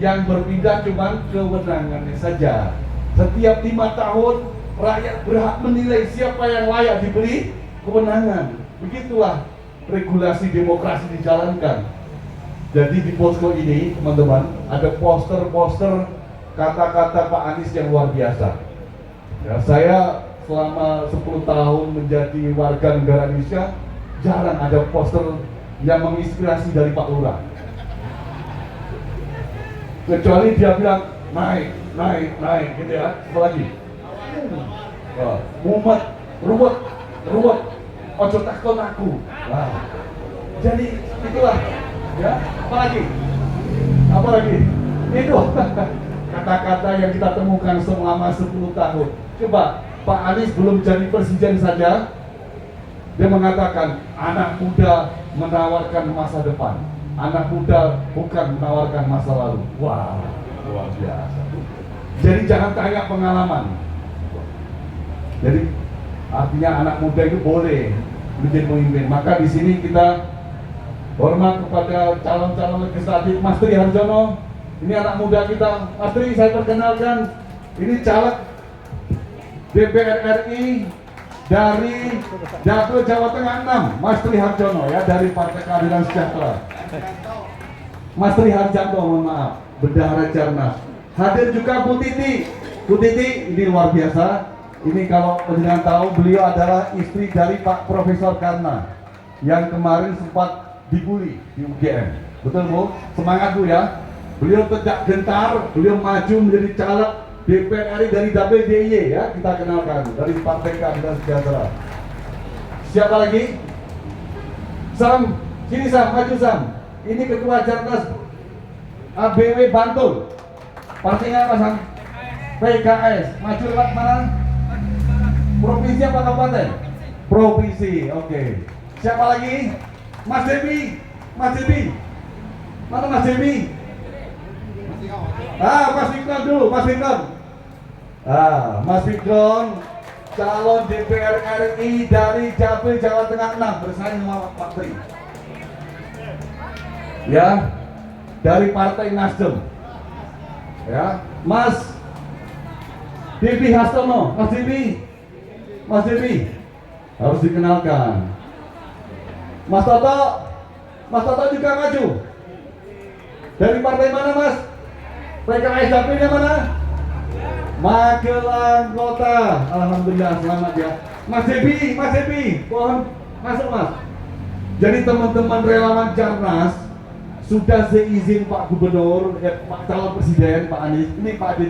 Yang berpindah cuma kewenangannya saja. Setiap 5 tahun rakyat berhak menilai siapa yang layak diberi kewenangan. Begitulah regulasi demokrasi dijalankan. Jadi di posko ini teman-teman ada poster-poster kata-kata Pak Anies yang luar biasa. Ya, saya selama 10 tahun menjadi warga negara Indonesia jarang ada poster yang menginspirasi dari Pak Lurah. Kecuali dia bilang naik, naik, naik gitu ya. Apalagi mumet, ruwet, ruwet, ojo takon aku. Wow. Jadi itulah ya, apalagi itu kata-kata yang kita temukan selama 10 tahun. Coba Pak Anies belum jadi presiden saja dia mengatakan anak muda menawarkan masa depan, anak muda bukan menawarkan masa lalu. Wah, luar biasa. Jadi jangan tanya pengalaman. Jadi artinya anak muda itu boleh menjadi pemimpin. Maka di sini kita hormat kepada calon-calon legislatif. Mas Tri Harjono, ini anak muda kita. Mas Tri, saya perkenalkan, ini caleg DPR RI dari Dapil Jawa Tengah 6, Mas Tri Harjono ya, dari Partai Keadilan Sejahtera. Mas Tri Harjanto, mohon maaf, Bendahara Jarnas. Hadir juga Bu Titi. Bu Titi ini luar biasa. Ini kalau pendengar tahu, beliau adalah istri dari Pak Profesor Karna yang kemarin sempat dibully di UGM. Betul Bu? Semangat Bu ya. Beliau tidak gentar, beliau maju menjadi caleg DPR RI dari Dapil DIY ya, kita kenalkan dari Partai Keadilan Sejahtera. Siapa lagi? Sam, sini Sam, maju Sam. Ini Ketua Jarnas ABW Bantul. Partainya apa Sam? PKS. Maju lewat mana? Provinsi apa kabupaten? Provinsi, oke. Siapa lagi? Mas Debi. Mas Debi. Mana Mas Debi? Mas Fikron dulu, Mas Fikron. Mas Fikron, calon DPR RI dari Dapil Jawa Tengah 6, bersaing sama Pak Tri. Ya, dari Partai Nasdem. Ya, Mas Debi Hastono, Mas Debi. Mas Debi harus dikenalkan. Mas Toto juga maju. Dari partai mana Mas? PKS dapilnya mana? Magelang Kota. Alhamdulillah, selamat ya. Mas Debi, mohon masuk Mas. Jadi teman-teman relawan Jarnas sudah seizin Pak Gubernur, Pak calon presiden Pak Anies. Ini Pak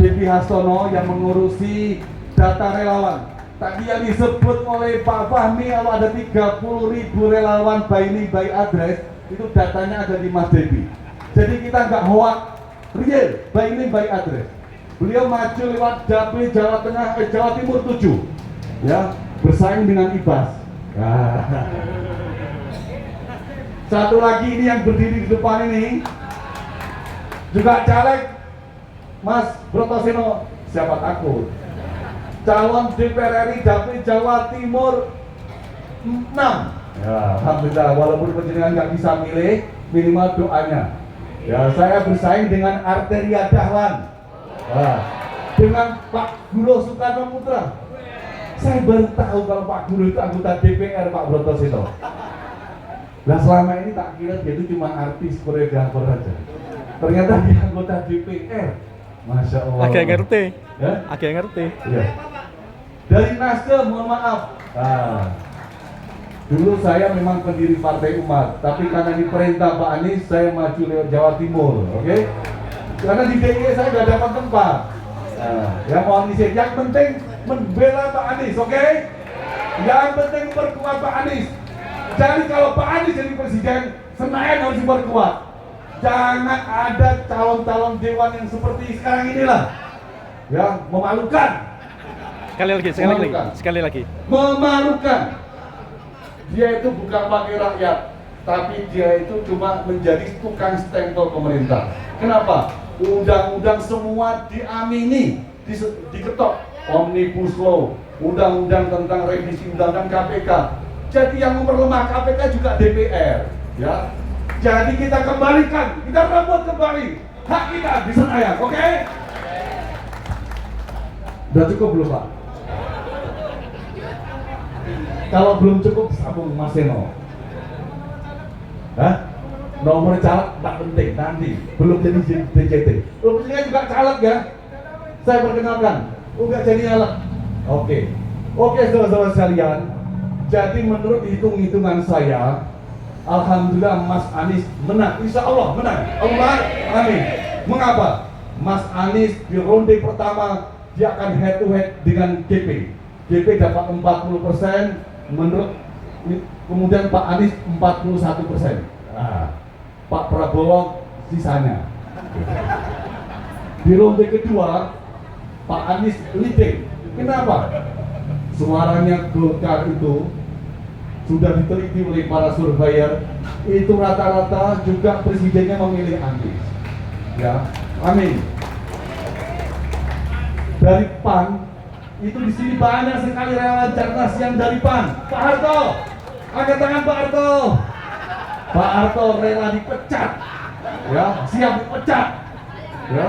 Debi Hastono yang mengurusi data relawan. Tadi yang disebut oleh Pak Fahmi, kalau ada 30.000 relawan by name by address, itu datanya ada di Mas Debi. Jadi kita nggak hoak, real by name by address. Beliau maju lewat Dapil Jawa Tengah, Jawa Timur 7, ya, bersaing dengan Ibas. Satu lagi ini yang berdiri di depan ini juga caleg, Mas Brotoseno, siapa takut? Calon DPR RI Dapil Jawa Timur 6. Ya, alhamdulillah, walaupun penjenengan nggak bisa milih, minimal doanya. Ya, saya bersaing dengan Arteria Dahlan, dengan Pak Guru Soekarno Putra. Saya baru tahu kalau Pak Guru itu anggota DPR, Pak Brotoseno. Nah, selama ini tak kira dia itu cuma artis koreografer saja. Ternyata dia anggota DPR. Masya Allah. Agak ngerti. Ya? Agak ngerti. Ya. Dari Nasdem, mohon maaf. Dulu saya memang pendiri Partai Umat, tapi karena diperintah Pak Anies, saya maju lewat Jawa Timur, oke? Karena di DIY saya nggak dapat tempat. Ya mohon izin. Yang penting membela Pak Anies, oke? Yang penting memperkuat Pak Anies. Jadi kalau Pak Anies jadi presiden, Senayan harus diperkuat. Jangan ada calon-calon dewan yang seperti sekarang inilah, ya, memalukan. Memalukan. sekali lagi. Memalukan. Dia itu bukan wakil rakyat, tapi dia itu cuma menjadi tukang stempel pemerintah. Kenapa? Undang-undang semua diamini, diketok. Omnibus Law, undang-undang tentang revisi undang-undang KPK. Jadi yang memperlemah KPK juga DPR, ya. Jadi kita kembalikan, kita rebut kembali hak kita di Senayan, oke? Udah cukup belum, Pak? Kalau belum cukup, sambung Mas Seno. Hah? Nomor caleg tak penting nanti, belum jadi DJT. Belum juga caleg ya. Saya perkenalkan, enggak jadi caleg. Oke, saudara-saudara sekalian. Jadi menurut hitung-hitungan saya, alhamdulillah Mas Anies menang. Insya Allah menang. Allah, amin. Mengapa? Mas Anies di ronde pertama dia akan head to head dengan GP. GP dapat 40%, menurut kemudian Pak Anies 41%. Nah, Pak Prabowo sisanya. Di ronde kedua Pak Anies leading. Kenapa? Suaranya Golkar itu sudah diteliti oleh para surveyor, itu rata-rata juga presidennya memilih Anies. Ya, amin. Dari PAN itu di sini banyak sekali relawan cerdas yang dari PAN. Pak Harto, angkat tangan Pak Harto. Pak Harto rela dipecat, ya, siap dipecat, ya.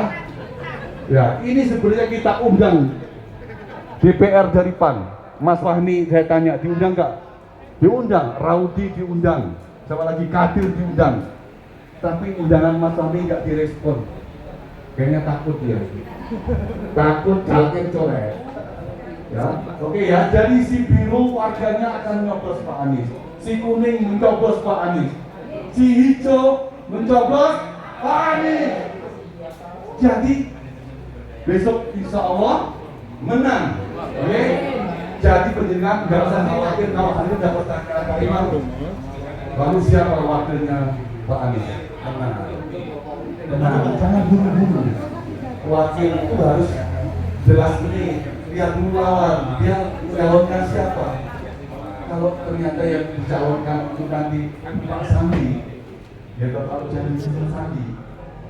Ya, ini sebenarnya kita undang DPR dari PAN. Mas Fahmi saya tanya, diundang nggak? Diundang. Raudi diundang. Siapa lagi? Kadir diundang. Tapi undangan Mas Fahmi nggak direspon. Kayaknya takut dia. Takut calegnya coret. Ya, oke ya. Jadi si biru warganya akan nyoblos Pak Anies. Si kuning mencoblos Pak Anies. Si hijau mencoblos Pak Anies. Jadi besok insya Allah menang. Oke? Jadi penjenengan nggak usah khawatir kalau Anies dapat kalimat. Lalu siapa wakilnya Pak Anies? Tenang, jangan buru-buru. Wakil itu harus jelas ini. Lihat dulu lawan, dia calonkan siapa. Kalau ternyata yang dicalonkan itu nanti Pak Sandi, ya kalau jadi Sandi.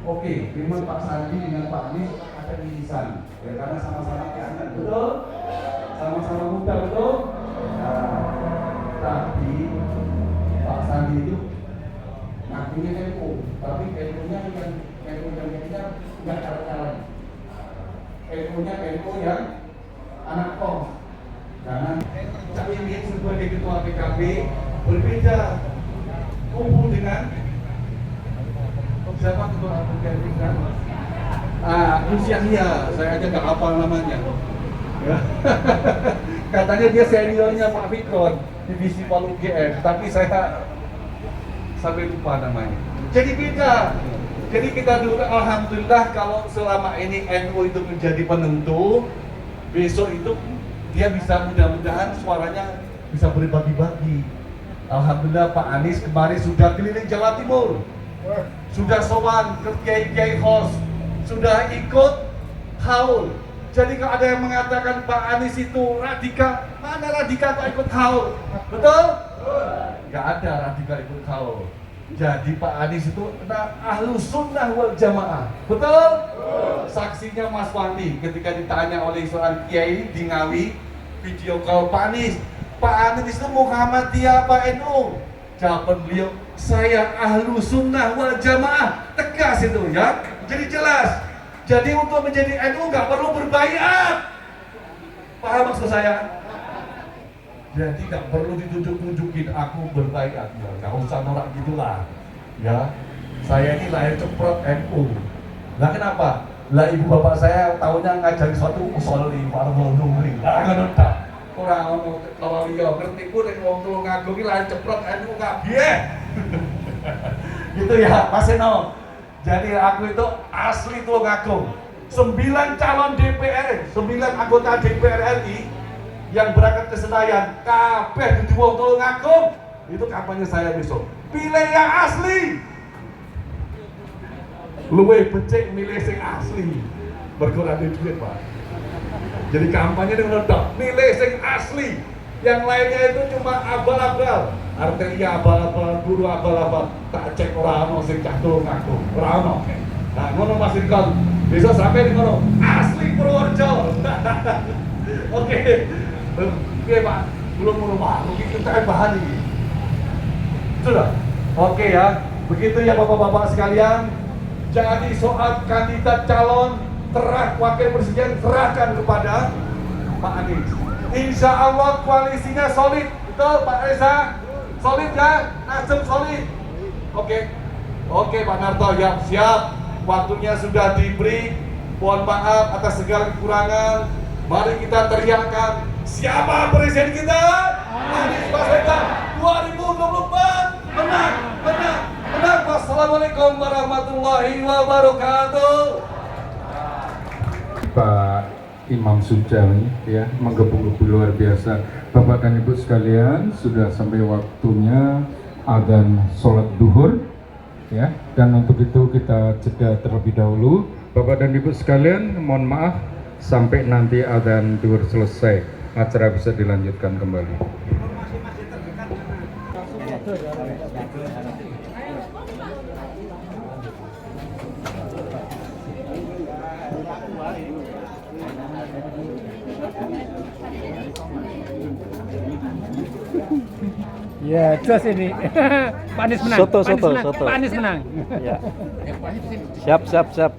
Oke, memang Pak Sandi dengan Pak Anies ada irisan, ya karena sama-sama kanan, betul? Sama-sama muda, betul? Nah, tapi Pak Sandi itu ngakunya NU, tapi NU-nya yang nggak cara-cara. NU-nya NU yang anak kos. Karena Cak Imin sebagai ketua PKB berbeda kumpul dengan siapa ketua PKB kan? Gus Yahya, saya aja nggak hafal namanya. Ya. Katanya dia seniornya Pak Fikron divisi Palu GM, tapi saya sampai lupa namanya. Jadi beda. Jadi kita dulu alhamdulillah kalau selama ini NU itu menjadi penentu, besok itu dia bisa mudah-mudahan suaranya bisa berbagi-bagi. Alhamdulillah Pak Anies kemarin sudah keliling Jawa Timur, sudah sowan ke Kiai Khos, sudah ikut haul. Jadi kalau ada yang mengatakan Pak Anies itu radikal, mana radikal kok ikut haul? Betul? Gak ada radikal ikut haul. Jadi Pak Anies itu Ahlus Sunnah wal Jamaah. Betul? Saksinya Mas Wandi ketika ditanya oleh seorang kiai di Ngawi, video call Pak Anies. Pak Anies itu Muhammadiyah apa NU? Jawaban beliau, saya Ahlus Sunnah wal Jamaah. Tegas itu ya. Jadi jelas. Jadi untuk menjadi NU nggak perlu berbaiat. Paham maksud saya? Jadi nggak perlu ditunjuk-tunjukin aku berbaiat, ya nggak usah norak gitulah, ya. Saya ini lahir ceprot NU. Lah kenapa? Lah ibu bapak saya tahunya ngajari suatu usolli, warung nungri. Lah ngono ta. Ora ono kalau liya ngerti ku nek wong tuwa ngagung iki lahir ceprot NU kabeh. Gitu ya, Mas Eno. Jadi aku itu asli tuwa ngagung. 9 calon DPR, 9 anggota DPR RI yang berangkat ke Senayan, kabeh di wong Tulungagung. Itu kampanye saya besok. Pilih yang asli. Luwe becik milih sing asli. Mergo ora duit, Pak. Jadi kampanye dengan ledak, nilai sing asli. Yang lainnya itu cuma abal-abal. Artinya abal-abal, guru abal-abal. Tak cek orang ono sing catur ngaku, orang ono. Nah, ngono Mas Irkon. Bisa sampai di ngono. Asli Purworejo. Oke. Oke, Pak. Belum ngono, Pak. Mungkin kita bahan ini. Sudah. Oke ya. Begitu ya Bapak-bapak sekalian. Jadi soal kandidat calon wakil presiden serahkan kepada Pak Anies. Insya Allah koalisinya solid, betul Pak Reza? Solid ya? Nasdem solid. Oke Pak Narto, ya siap. Waktunya sudah diberi. Mohon maaf atas segala kekurangan. Mari kita teriakkan, siapa presiden kita? Anies Baswedan 2024. Menang. Wassalamualaikum warahmatullahi wabarakatuh. Pak Imam Sujani ya menggebu-gebu luar biasa. Bapak dan Ibu sekalian, sudah sampai waktunya adzan sholat duhur ya, dan untuk itu kita jeda terlebih dahulu. Bapak dan Ibu sekalian, mohon maaf sampai nanti adzan duhur selesai, acara bisa dilanjutkan kembali. Ya, jos ini. Pak Anies menang. Soto. Pak Anies menang. Ya. Siap.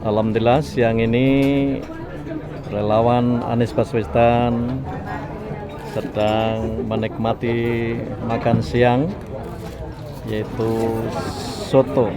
Alhamdulillah siang ini relawan Anies Baswedan sedang menikmati makan siang, yaitu soto.